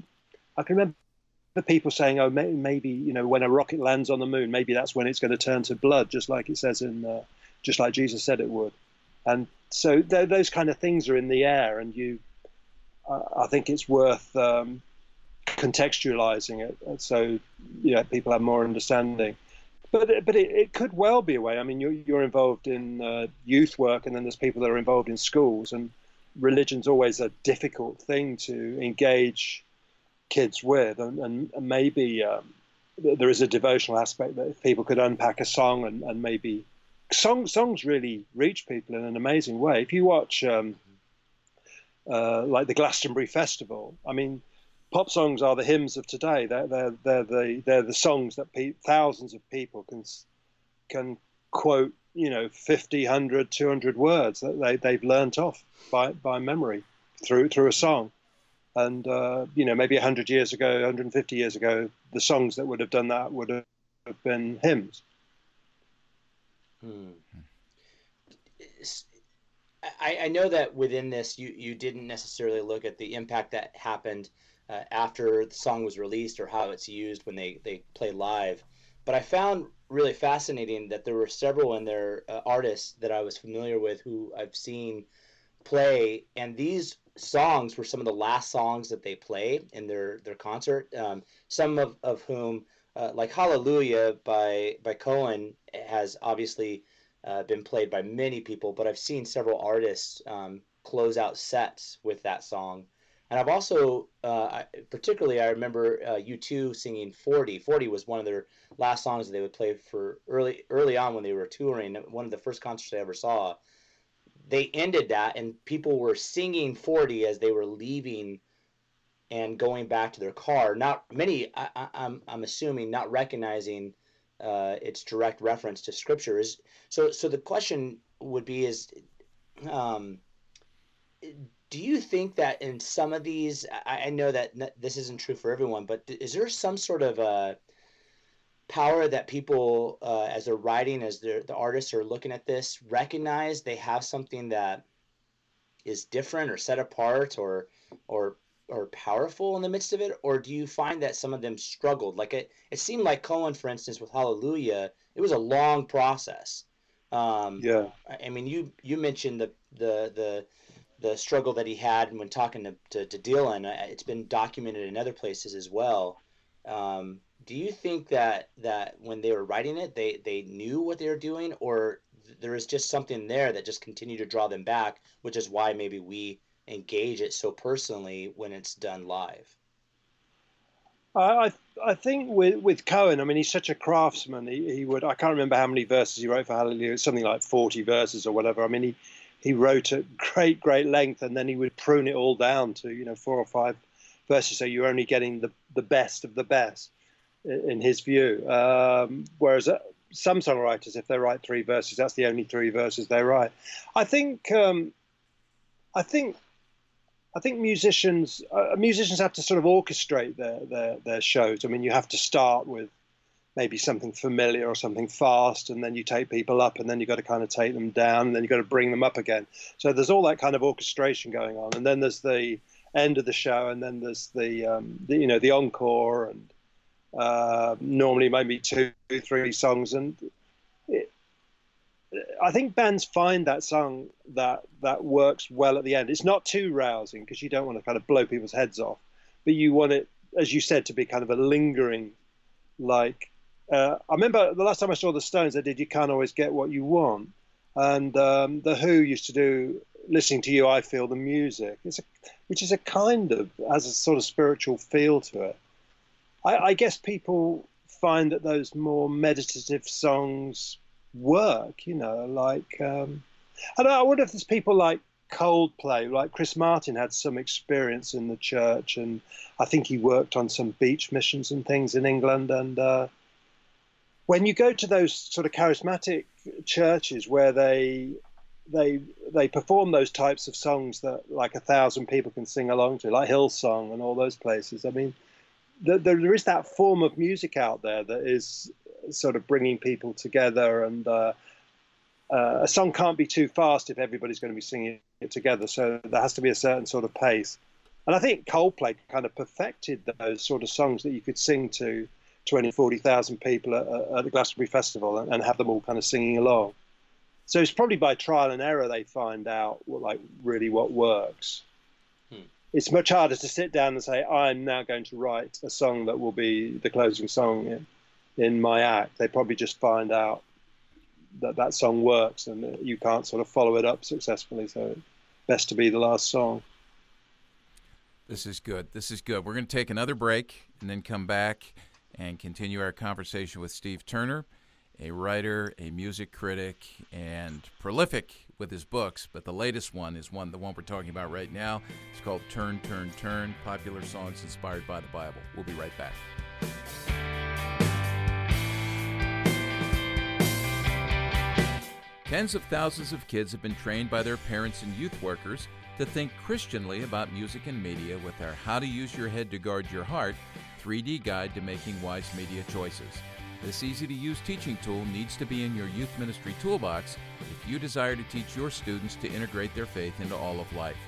E: the people saying, oh, maybe, when a rocket lands on the moon, maybe that's when it's going to turn to blood, just like it says just like Jesus said it would. And so those kind of things are in the air, and I think it's worth contextualizing it so people have more understanding. But it could well be a way. I mean, you're involved in youth work, and then there's people that are involved in schools, and religion's always a difficult thing to engage kids with, and maybe there is a devotional aspect that if people could unpack a song and maybe songs really reach people in an amazing way. If you watch like the Glastonbury Festival, I mean, pop songs are the hymns of today. They're the songs that thousands of people can quote 50, 100, 200 words that they've learnt off by memory through a song. And, maybe 100 years ago, 150 years ago, the songs that would have done that would have been hymns.
C: I know that within this, you didn't necessarily look at the impact that happened after the song was released or how it's used when they play live. But I found really fascinating that there were several in there artists that I was familiar with who I've seen play, and these songs were some of the last songs that they played in their concert. Some of whom, like Hallelujah by Cohen, has obviously been played by many people, but I've seen several artists close out sets with that song. And I've also, particularly, I remember U2 singing 40. 40 was one of their last songs that they would play for early on when they were touring. One of the first concerts I ever saw. They ended that, and people were singing 40 as they were leaving and going back to their car. Not many, I'm assuming, not recognizing its direct reference to Scripture. So the question would be do you think that in some of these, I know that this isn't true for everyone, but is there some sort of power that people, as they're writing, as the artists are looking at this, recognize they have something that is different or set apart or powerful in the midst of it? Or do you find that some of them struggled? Like it seemed like Cohen, for instance, with Hallelujah, it was a long process.
E: Yeah.
C: I mean, you mentioned the struggle that he had when talking to Dylan. It's been documented in other places as well. Do you think that when they were writing it, they knew what they were doing, or there is just something there that just continued to draw them back, which is why maybe we engage it so personally when it's done live?
E: I think with Cohen, I mean, he's such a craftsman. He would, I can't remember how many verses he wrote for Hallelujah. It's something like 40 verses or whatever. I mean, he wrote at great length, and then he would prune it all down to 4 or 5 verses. So you're only getting the best of the best, in his view. Whereas some songwriters, if they write 3 verses, that's the only 3 verses they write. I think musicians have to sort of orchestrate their shows. I mean, you have to start with maybe something familiar or something fast, and then you take people up, and then you've got to kind of take them down, and then you've got to bring them up again. So there's all that kind of orchestration going on, and then there's the end of the show, and then there's the encore, and normally maybe 2-3 songs, and I think bands find that song that works well at the end. It's not too rousing because you don't want to kind of blow people's heads off, but you want it, as you said, to be kind of a lingering, like, I remember the last time I saw the Stones, they did "You Can't Always Get What You Want," and the Who used to do "Listening to You, I Feel the Music," which is a kind of, has a sort of spiritual feel to it. I guess people find that those more meditative songs work, like, I wonder if there's people like Coldplay, like Chris Martin had some experience in the church, and I think he worked on some beach missions and things in England, and when you go to those sort of charismatic churches where they perform those types of songs that like 1,000 people can sing along to, like Hillsong and all those places, I mean, there is that form of music out there that is sort of bringing people together, and a song can't be too fast if everybody's going to be singing it together, so there has to be a certain sort of pace. And I think Coldplay kind of perfected those sort of songs that you could sing to 40,000 people at the Glastonbury Festival and have them all kind of singing along. So it's probably by trial and error they find out what works. It's much harder to sit down and say, I'm now going to write a song that will be the closing song in my act. They probably just find out that song works and that you can't sort of follow it up successfully, so it's best to be the last song.
A: This is good. We're going to take another break and then come back and continue our conversation with Steve Turner, a writer, a music critic, and prolific with his books, but the latest one is the one we're talking about right now. It's called Turn, Turn, Turn, Popular Songs Inspired by the Bible. We'll be right back. Tens of thousands of kids have been trained by their parents and youth workers to think Christianly about music and media with our How to Use Your Head to Guard Your Heart 3D guide to making wise media choices. This easy-to-use teaching tool needs to be in your youth ministry toolbox if you desire to teach your students to integrate their faith into all of life.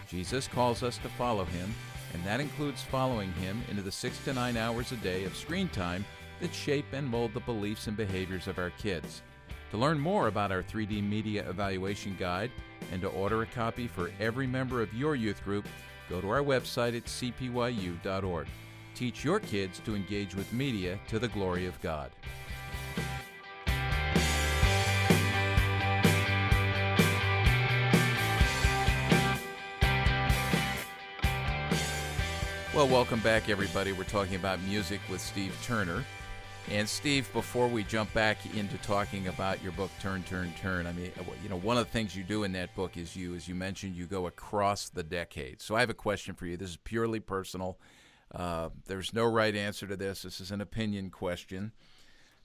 A: Jesus calls us to follow him, and that includes following him into the 6 to 9 hours a day of screen time that shape and mold the beliefs and behaviors of our kids. To learn more about our 3D Media Evaluation Guide and to order a copy for every member of your youth group, go to our website at cpyu.org. Teach your kids to engage with media to the glory of God. Well, welcome back, everybody. We're talking about music with Steve Turner. And Steve, before we jump back into talking about your book, Turn, Turn, Turn, I mean, one of the things you do in that book is as you mentioned, you go across the decades. So I have a question for you. This is purely personal. There's no right answer to this. This is an opinion question.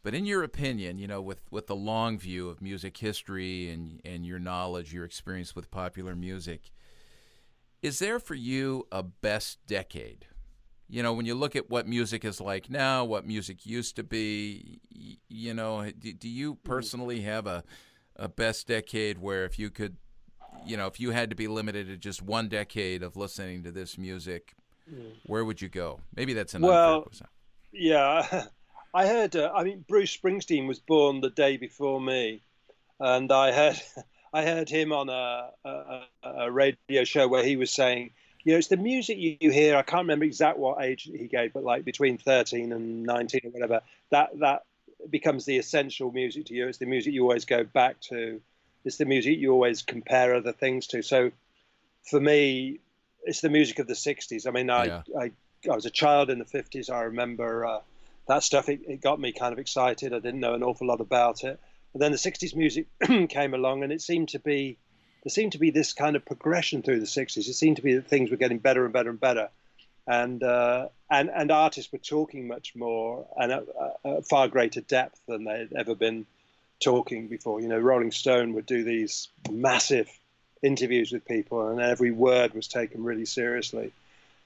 A: But in your opinion, with the long view of music history and your knowledge, your experience with popular music, is there for you a best decade? When you look at what music is like now, what music used to be, do you personally have a best decade where if you could, if you had to be limited to just one decade of listening to this music, where would you go? Maybe that's an unfair question.
E: Yeah, I heard, Bruce Springsteen was born the day before me, and I heard him on a radio show where he was saying, it's the music you hear. I can't remember exactly what age he gave, but like between 13 and 19 or whatever, that becomes the essential music to you. It's the music you always go back to. It's the music you always compare other things to. So for me, it's the music of the 60s. I mean, I was a child in the 50s. I remember that stuff. It got me kind of excited. I didn't know an awful lot about it. But then the 60s music came along, and there seemed to be this kind of progression through the 60s. It seemed to be that things were getting better and better and better. And artists were talking much more and at far greater depth than they had ever been talking before. Rolling Stone would do these massive interviews with people, and every word was taken really seriously.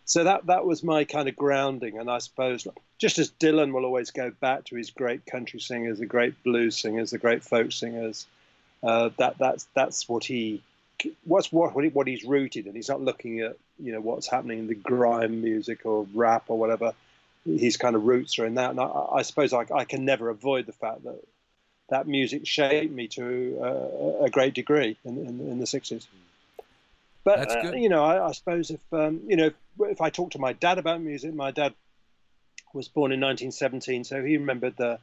E: So that was my kind of grounding. And I suppose, just as Dylan will always go back to his great country singers, the great blues singers, the great folk singers, that's what he's rooted in. He's not looking at what's happening in the grime music or rap or whatever. His kind of roots are in that. And I suppose I can never avoid the fact that music shaped me to a great degree in the 60s. But
A: that's good.
E: I suppose if I talk to my dad about music, my dad was born in 1917, so he remembered the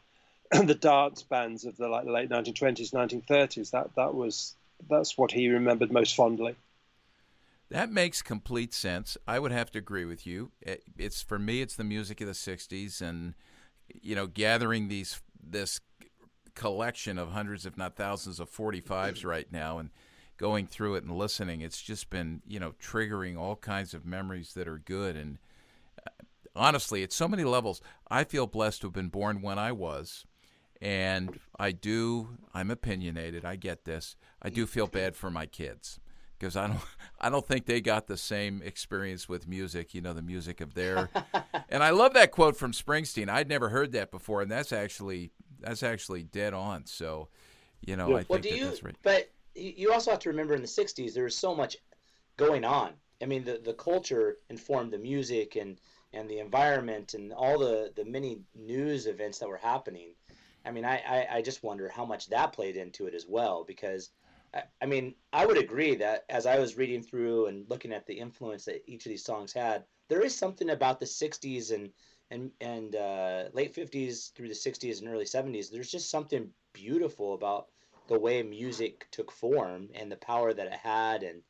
E: dance bands of the late 1920s, 1930s. That's what he remembered most fondly.
A: That makes complete sense. I would have to agree with you. For me, it's the music of the 60s, and gathering this collection of hundreds, if not thousands, of 45s right now, and going through it and listening, it's just been triggering all kinds of memories that are good. And honestly, at so many levels, I feel blessed to have been born when I was. And I'm opinionated, I get this. I do feel bad for my kids because I don't think they got the same experience with music, the music of their. And I love that quote from Springsteen. I'd never heard that before, and that's actually dead on. So, I think that's right.
C: But you also have to remember in the 60s there was so much going on. I mean, the culture informed the music and the environment and all the many news events that were happening. I mean, I just wonder how much that played into it as well, because, I mean, I would agree that as I was reading through and looking at the influence that each of these songs had, there is something about the 60s and late 50s through the 60s and early 70s. There's just something beautiful about the way music took form and the power that it had and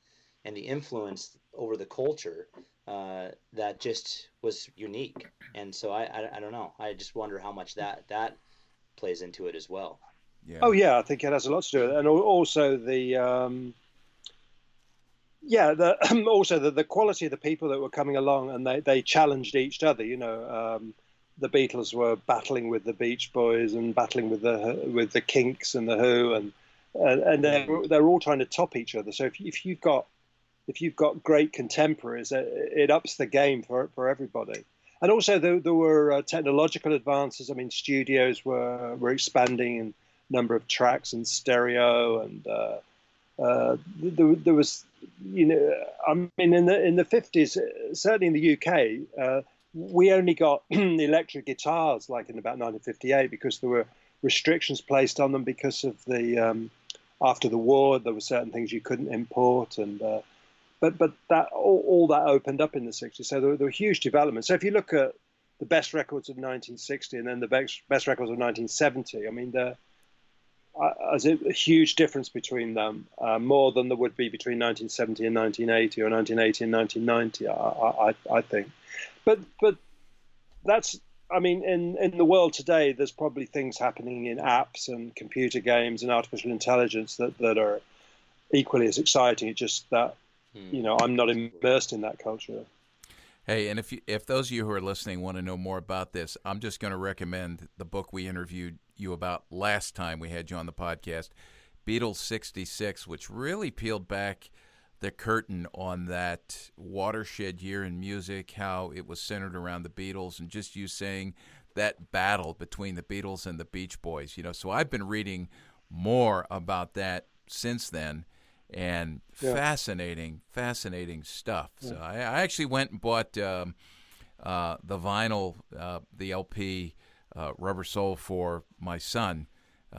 C: the influence over the culture that just was unique. And so I don't know. I just wonder how much that plays into it as well.
A: Yeah.
E: Oh yeah, I think it has a lot to do with it, and also the the quality of the people that were coming along, and they challenged each other. The Beatles were battling with the Beach Boys and battling with the Kinks and the Who, and they're all trying to top each other. So if you've got great contemporaries, it ups the game for everybody. And also there were technological advances. I mean, studios were expanding in number of tracks and stereo, and there was, I mean, in the 50s, certainly in the UK, we only got electric guitars like in about 1958 because there were restrictions placed on them because of the after the war there were certain things you couldn't import, and but that all that opened up in the 60s. So there were huge developments. So if you look at the best records of 1960 and then the best records of 1970, I mean, there's a huge difference between them, more than there would be between 1970 and 1980 or 1980 and 1990, I think. But that's, I mean, in the world today, there's probably things happening in apps and computer games and artificial intelligence that are equally as exciting. It's just that, I'm not immersed in that culture.
A: Hey, and if those of you who are listening want to know more about this, I'm just going to recommend the book we interviewed you about last time we had you on the podcast, Beatles 66, which really peeled back the curtain on that watershed year in music, how it was centered around the Beatles, and just you saying that battle between the Beatles and the Beach Boys. So I've been reading more about that since then, and fascinating stuff. Yeah. So I actually went and bought the vinyl, the LP, Rubber Soul for my son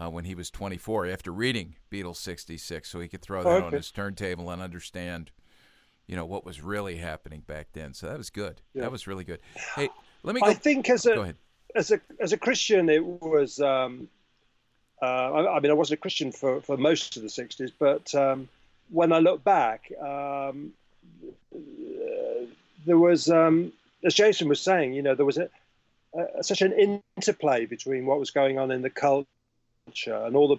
A: when he was 24 after reading Beatles 66, so he could throw that on his turntable and understand, what was really happening back then. So that was good. Yeah. That was really good. Hey, let me go.
E: I think go ahead. As a Christian, it was. I mean, I wasn't a Christian for most of the 60s, but when I look back, there was, as Jason was saying, there was such an interplay between what was going on in the culture and all the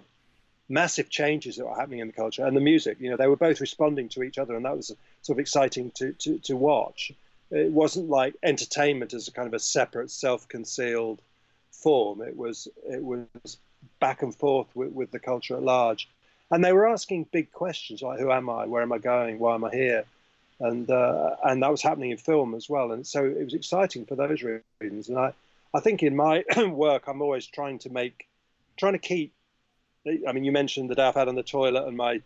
E: massive changes that were happening in the culture and the music. They were both responding to each other, and that was sort of exciting to watch. It wasn't like entertainment as a kind of a separate, self-concealed form. It was back and forth with the culture at large. And they were asking big questions like, who am I? Where am I going? Why am I here? And that was happening in film as well. And so it was exciting for those reasons. And I think in my work, I'm always trying to keep, I mean, you mentioned the Day I've Had on the Toilet and my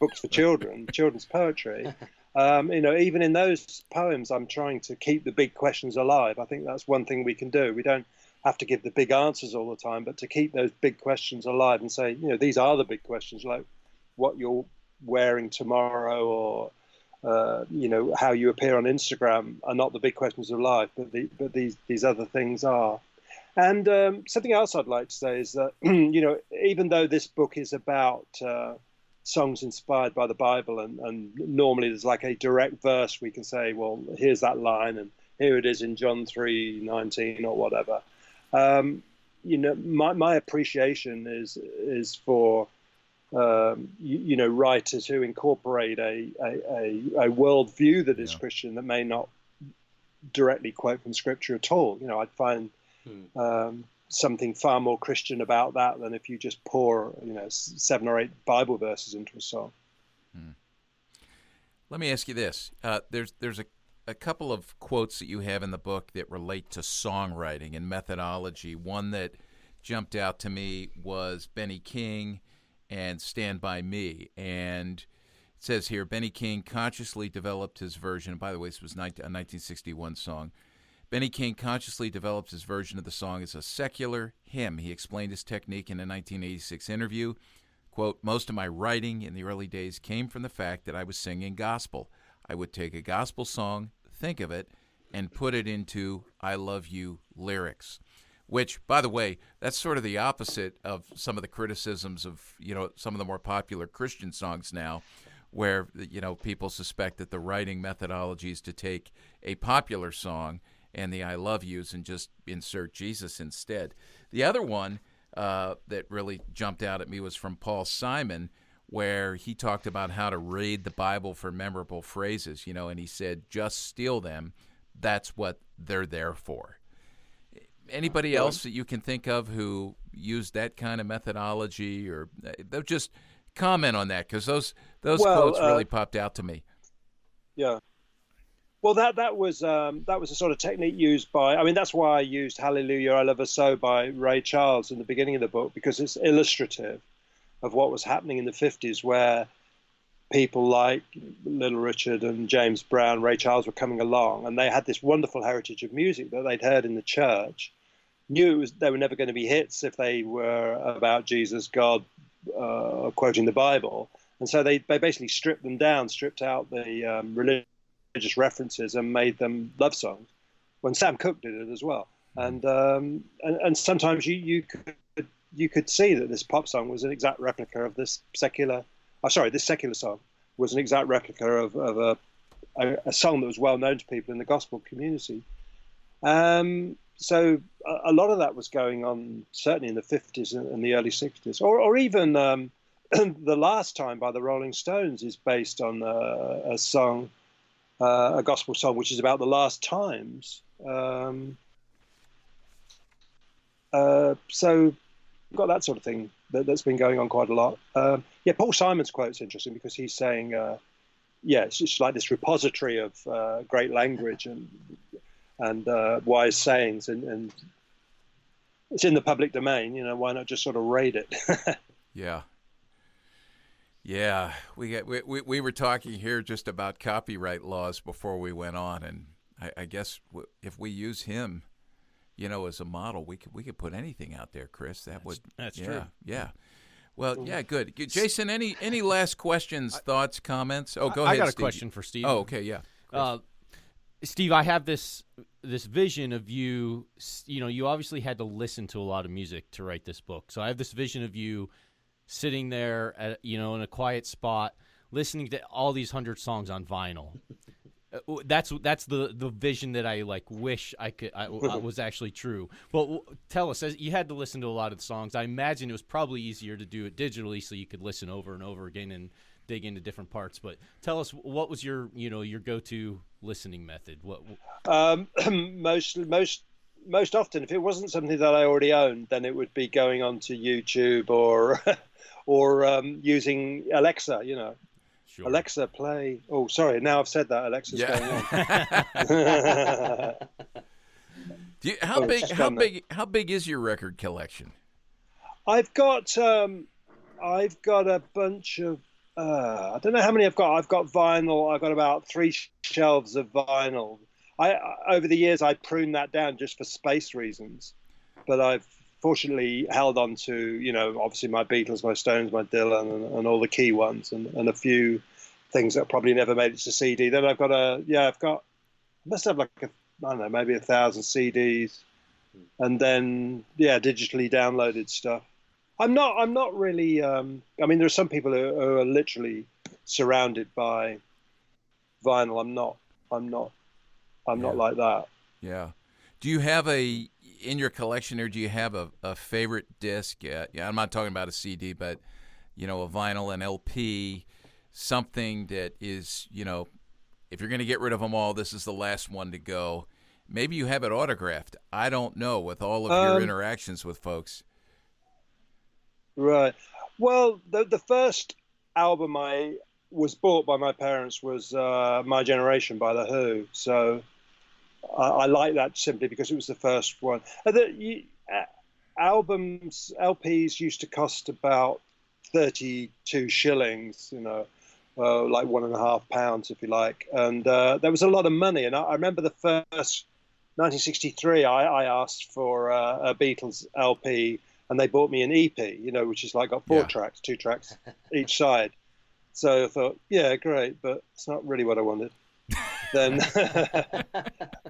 E: books for children, children's poetry. Even in those poems, I'm trying to keep the big questions alive. I think that's one thing we can do. We don't have to give the big answers all the time, but to keep those big questions alive and say, these are the big questions, like what you're wearing tomorrow, or how you appear on Instagram are not the big questions of life, but these other things are. And something else I'd like to say is that even though this book is about songs inspired by the Bible, and normally there's like a direct verse we can say, well, here's that line, and here it is in John 3:19 or whatever. My appreciation is for writers who incorporate a worldview that is Christian that may not directly quote from Scripture at all. I'd find something far more Christian about that than if you just pour 7 or 8 Bible verses into a song.
A: Let me ask you this: there's a couple of quotes that you have in the book that relate to songwriting and methodology. One that jumped out to me was Benny King and Stand By Me. And it says here, Benny King consciously developed his version. By the way, this was a 1961 song. Benny King consciously developed his version of the song as a secular hymn. He explained his technique in a 1986 interview. Quote, most of my writing in the early days came from the fact that I was singing gospel. I would take a gospel song, think of it, and put it into I Love You lyrics, which, by the way, that's sort of the opposite of some of the criticisms of, some of the more popular Christian songs now, where, people suspect that the writing methodology is to take a popular song and the I love yous and just insert Jesus instead. The other one that really jumped out at me was from Paul Simon, where he talked about how to read the Bible for memorable phrases, and he said, just steal them. That's what they're there for. Anybody else that you can think of who used that kind of methodology, or they're just comment on that, because those
E: Well,
A: quotes really popped out to me.
E: Yeah. Well, that was a sort of technique used by. I mean, that's why I used "Hallelujah, I Love Her So" by Ray Charles in the beginning of the book, because it's illustrative of what was happening in the 50s, where people like Little Richard and James Brown, Ray Charles were coming along, and they had this wonderful heritage of music that they'd heard in the church. Knew they were never going to be hits if they were about Jesus, God, quoting the Bible, and so they basically stripped them down, stripped out the religious references, and made them love songs. When Sam Cooke did it as well, and sometimes you could see that this pop song was an exact replica of this secular. This secular song was an exact replica of a song that was well known to people in the gospel community. So a lot of that was going on, certainly in the 50s and the early 60s, or even The Last Time by the Rolling Stones is based on a song, a gospel song, which is about the last times. So we've got that sort of thing that's been going on quite a lot. Paul Simon's quote's interesting because he's saying, it's just like this repository of great language and wise sayings, and it's in the public domain. Why not just sort of raid it?
A: Yeah. We were talking here just about copyright laws before we went on, and I guess if we use him, as a model, we could put anything out there, Chris. That's
D: true.
A: Yeah. Well, yeah, good. Jason, any last questions, thoughts, comments? Oh, go ahead,
D: I got a
A: Steve.
D: question for Steve.
A: Oh, okay, yeah.
D: Steve, I have this vision of you. You obviously had to listen to a lot of music to write this book. So I have this vision of you sitting there at, in a quiet spot, listening to all these 100 songs on vinyl. That's the vision that I wish I was actually true. Well, tell us, as you had to listen to a lot of the songs, I imagine it was probably easier to do it digitally so you could listen over and over again and dig into different parts. But tell us, what was your go-to listening method? What
E: most often, if it wasn't something that I already owned, then it would be going onto YouTube or using Alexa.
D: Sure.
E: Alexa, play. Oh, sorry. Now I've said that. Alexa's going on.
A: How big is your record collection?
E: I've got a bunch of. I don't know how many I've got. I've got vinyl. I've got about 3 shelves of vinyl. Over the years, I pruned that down just for space reasons, but I've fortunately held on to, obviously my Beatles, my Stones, my Dylan, and all the key ones, and a few things that probably never made it to CD. Then I must have maybe 1,000 CDs, and then digitally downloaded stuff. I'm not really. There are some people who are literally surrounded by vinyl. I'm not like that.
A: Yeah. Do you have in your collection, or do you have a favorite disc? Yeah, I'm not talking about a CD, but a vinyl, an LP, something that is, if you're going to get rid of them all, this is the last one to go. Maybe you have it autographed. I don't know, with all of your interactions with folks.
E: Right. Well, the first album I was bought by my parents was My Generation by The Who. So I like that simply because it was the first one. LPs used to cost about 32 shillings, like £1.50 if you like. And there was a lot of money. And I remember the first 1963, I asked for a Beatles LP, and they bought me an EP, which is got 4 tracks, 2 tracks each side. So I thought, yeah, great, but it's not really what I wanted. Then,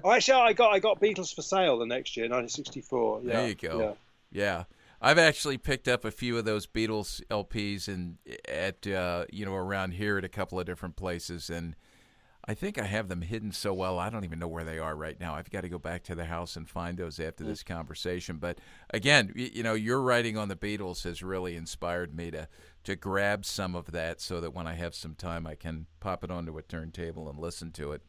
E: actually, I got Beatles for Sale the next year, 1964. Yeah,
A: there you go. Yeah. I've actually picked up a few of those Beatles LPs at around here at a couple of different places, and I think I have them hidden so well I don't even know where they are right now. I've got to go back to the house and find those after this conversation. But again, your writing on the Beatles has really inspired me to grab some of that so that when I have some time I can pop it onto a turntable and listen to it.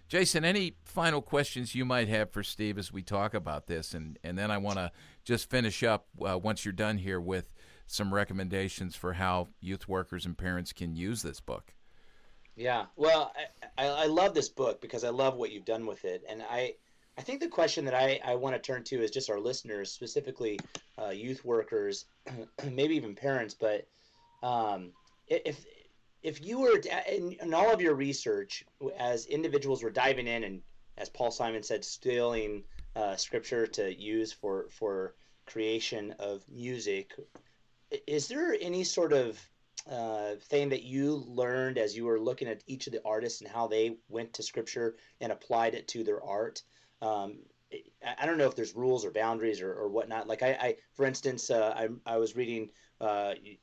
A: Jason, any final questions you might have for Steve as we talk about this? And then I want to just finish up once you're done here with some recommendations for how youth workers and parents can use this book.
C: Yeah, well, I love this book because I love what you've done with it, and I think the question that I want to turn to is just our listeners, specifically youth workers, maybe even parents. But if you were in all of your research, as individuals were diving in and, as Paul Simon said, stealing scripture to use for creation of music, is there any sort of thing that you learned as you were looking at each of the artists and how they went to scripture and applied it to their art? Um, I don't know if there's rules or boundaries or whatnot. Like for instance, I was reading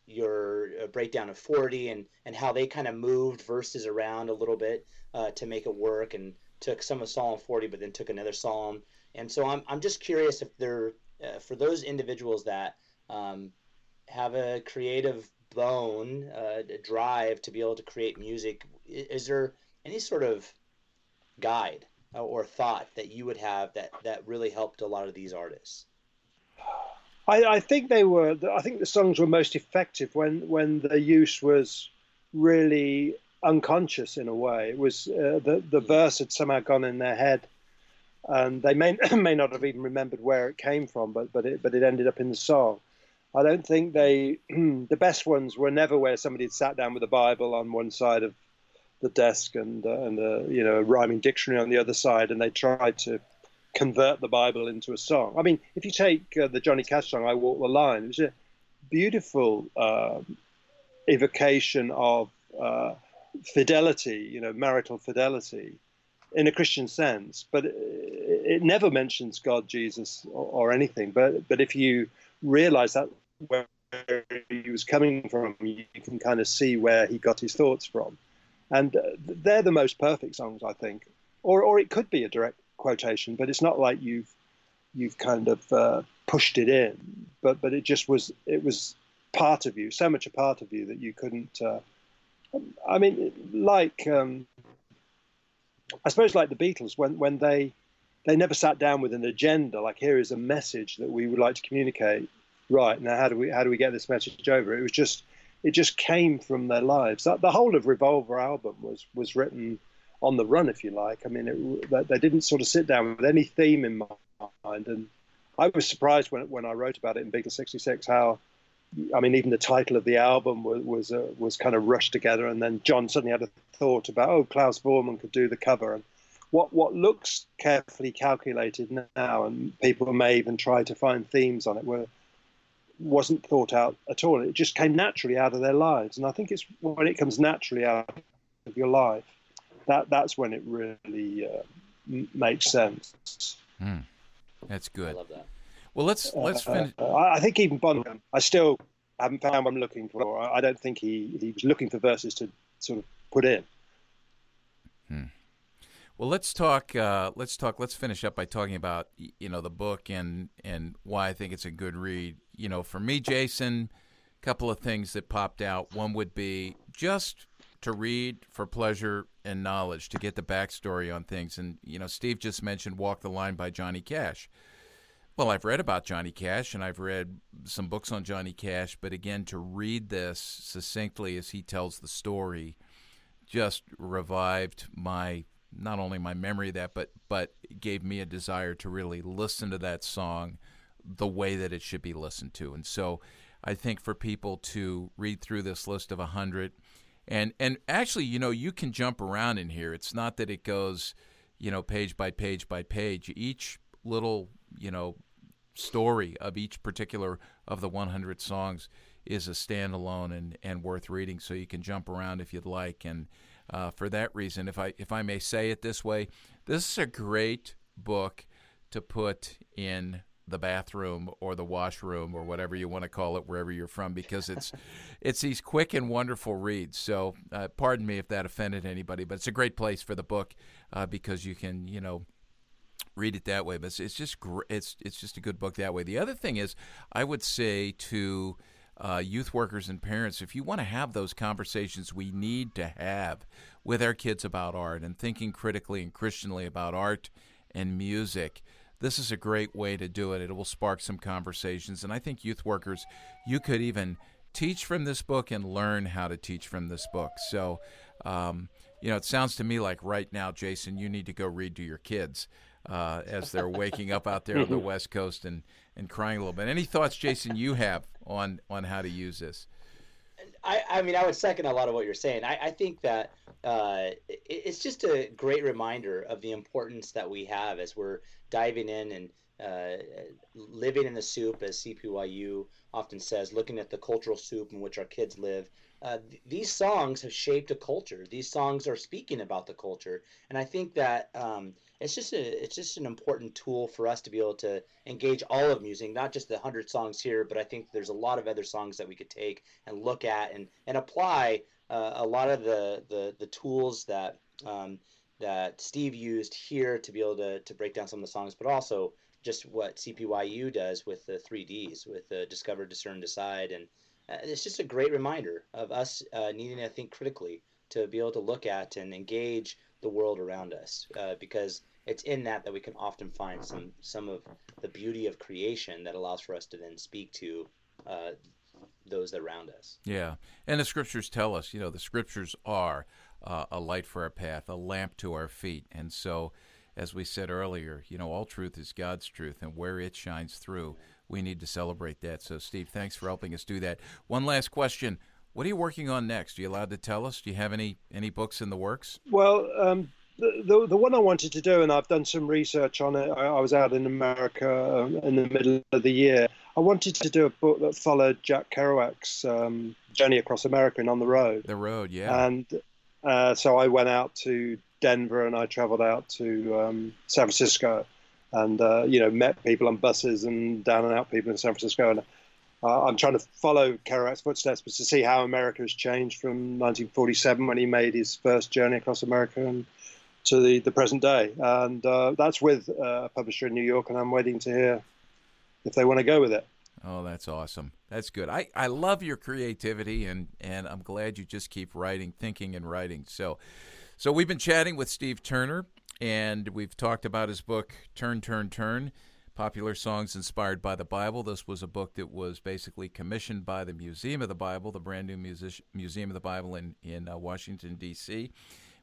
C: your breakdown of 40 and how they kind of moved verses around a little bit to make it work, and took some of Psalm 40, but then took another psalm. And so I'm just curious if they're for those individuals that have a creative bone, a drive to be able to create music, is there any sort of guide or thought that you would have that really helped a lot of these artists?
E: I think I think the songs were most effective when the use was really unconscious in a way. It was the verse had somehow gone in their head, and they may not have even remembered where it came from, but it ended up in the song. I don't think the best ones were never where somebody had sat down with a Bible on one side of the desk and a rhyming dictionary on the other side, and they tried to convert the Bible into a song. I mean, if you take the Johnny Cash song "I Walk the Line," it was a beautiful evocation of fidelity, marital fidelity, in a Christian sense, but it never mentions God, Jesus, or anything. But if you realize that where he was coming from, you can kind of see where he got his thoughts from. And they're the most perfect songs, I think. Or it could be a direct quotation, but it's not like you've kind of pushed it in. But it was part of you, so much a part of you that you couldn't. I mean, like I suppose like the Beatles, when they never sat down with an agenda, like here is a message that we would like to communicate. Right, now how do we get this message over? It just came from their lives. The whole of Revolver album was written on the run, if you like. I mean, they didn't sort of sit down with any theme in mind. And I was surprised when I wrote about it in Beatles 66 how, I mean, even the title of the album was kind of rushed together. And then John suddenly had a thought about, Klaus Voormann could do the cover. And what looks carefully calculated now, and people may even try to find themes on it, wasn't thought out at all. It just came naturally out of their lives. And I think it's when it comes naturally out of your life, that's when it really makes sense.
A: That's good.
C: I love that.
A: Well, let's finish.
E: I think even Bonham, I still haven't found what I'm looking for. I don't think he was looking for verses to sort of put in.
A: Well, let's talk. Let's finish up by talking about the book and why I think it's a good read. For me, Jason, a couple of things that popped out. One would be just to read for pleasure and knowledge, to get the backstory on things. And Steve just mentioned "Walk the Line" by Johnny Cash. Well, I've read about Johnny Cash and I've read some books on Johnny Cash, but again, to read this succinctly as he tells the story just revived not only my memory of that, but gave me a desire to really listen to that song the way that it should be listened to. And so I think for people to read through this list of 100, and actually, you can jump around in here. It's not that it goes, page by page by page. Each little, story of each particular of the 100 songs is a standalone and worth reading, so you can jump around if you'd like. And for that reason, if I may say it this way, this is a great book to put in the bathroom or the washroom or whatever you want to call it, wherever you're from, because it's these quick and wonderful reads. So pardon me if that offended anybody, but it's a great place for the book because you can, read it that way. But it's just it's just a good book that way. The other thing is, I would say to youth workers and parents, if you want to have those conversations we need to have with our kids about art and thinking critically and Christianly about art and music, this is a great way to do it. It will spark some conversations. And I think youth workers, you could even teach from this book and learn how to teach from this book. So, it sounds to me like right now, Jason, you need to go read to your kids as they're waking up out there on the West Coast and crying a little bit. Any thoughts, Jason, you have on how to use this?
C: I mean, I would second a lot of what you're saying. I think that it's just a great reminder of the importance that we have as we're diving in and living in the soup, as CPYU often says, looking at the cultural soup in which our kids live. These songs have shaped a culture. These songs are speaking about the culture, and I think that it's just an important tool for us to be able to engage all of music, not just the 100 songs here, but I think there's a lot of other songs that we could take and look at and apply a lot of the tools that that Steve used here to be able to break down some of the songs, but also just what CPYU does with the 3Ds, with Discover, Discern, Decide, and it's just a great reminder of us needing to think critically to be able to look at and engage the world around us, because it's in that we can often find some of the beauty of creation that allows for us to then speak to those around us.
A: Yeah, and the scriptures tell us, the scriptures are a light for our path, a lamp to our feet, and so, as we said earlier, all truth is God's truth, and where it shines through, we need to celebrate that. So, Steve, thanks for helping us do that. One last question. What are you working on next? Are you allowed to tell us? Do you have any books in the works?
E: Well, the one I wanted to do, and I've done some research on it, I was out in America in the middle of the year. I wanted to do a book that followed Jack Kerouac's journey across America and on the road.
A: The road, yeah.
E: And so I went out to Denver and I traveled out to San Francisco and, met people on buses and down and out people in San Francisco. And I'm trying to follow Kerouac's footsteps, but to see how America has changed from 1947 when he made his first journey across America and to the present day. And that's with a publisher in New York, and I'm waiting to hear if they want to go with it.
A: Oh, that's awesome. That's good. I love your creativity, and I'm glad you just keep writing, thinking and writing. So we've been chatting with Steve Turner, and we've talked about his book, Turn, Turn, Turn, Popular Songs Inspired by the Bible. This was a book that was basically commissioned by the Museum of the Bible, the brand new Museum of the Bible in Washington, D.C.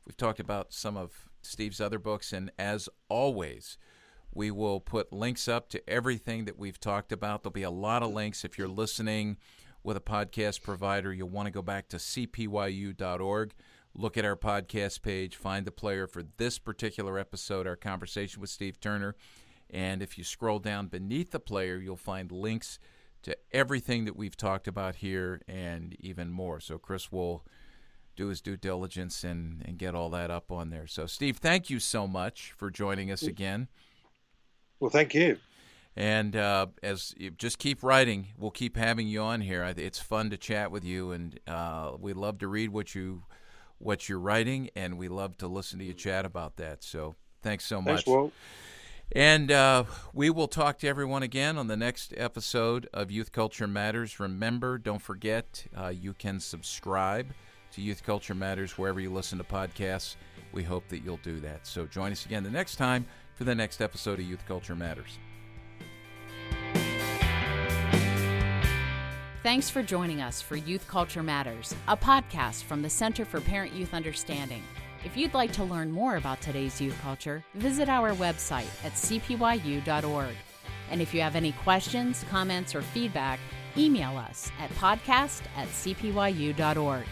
A: We've talked about some of Steve's other books, and as always, we will put links up to everything that we've talked about. There'll be a lot of links. If you're listening with a podcast provider, you'll want to go back to cpyu.org, look at our podcast page, find the player for this particular episode, our conversation with Steve Turner. And if you scroll down beneath the player, you'll find links to everything that we've talked about here and even more. So Chris will do his due diligence and get all that up on there. So, Steve, thank you so much for joining us again.
E: Well, thank you.
A: And as you just keep writing, we'll keep having you on here. It's fun to chat with you, and we love to read what you're writing, and we love to listen to you chat about that. So thanks so much.
E: Thanks, Walt.
A: And we will talk to everyone again on the next episode of Youth Culture Matters. Remember, don't forget, you can subscribe to Youth Culture Matters wherever you listen to podcasts. We hope that you'll do that. So join us again the next time for the next episode of Youth Culture Matters.
B: Thanks for joining us for Youth Culture Matters, a podcast from the Center for Parent-Youth Understanding. If you'd like to learn more about today's youth culture, visit our website at cpyu.org. And if you have any questions, comments, or feedback, email us at podcast@cpyu.org.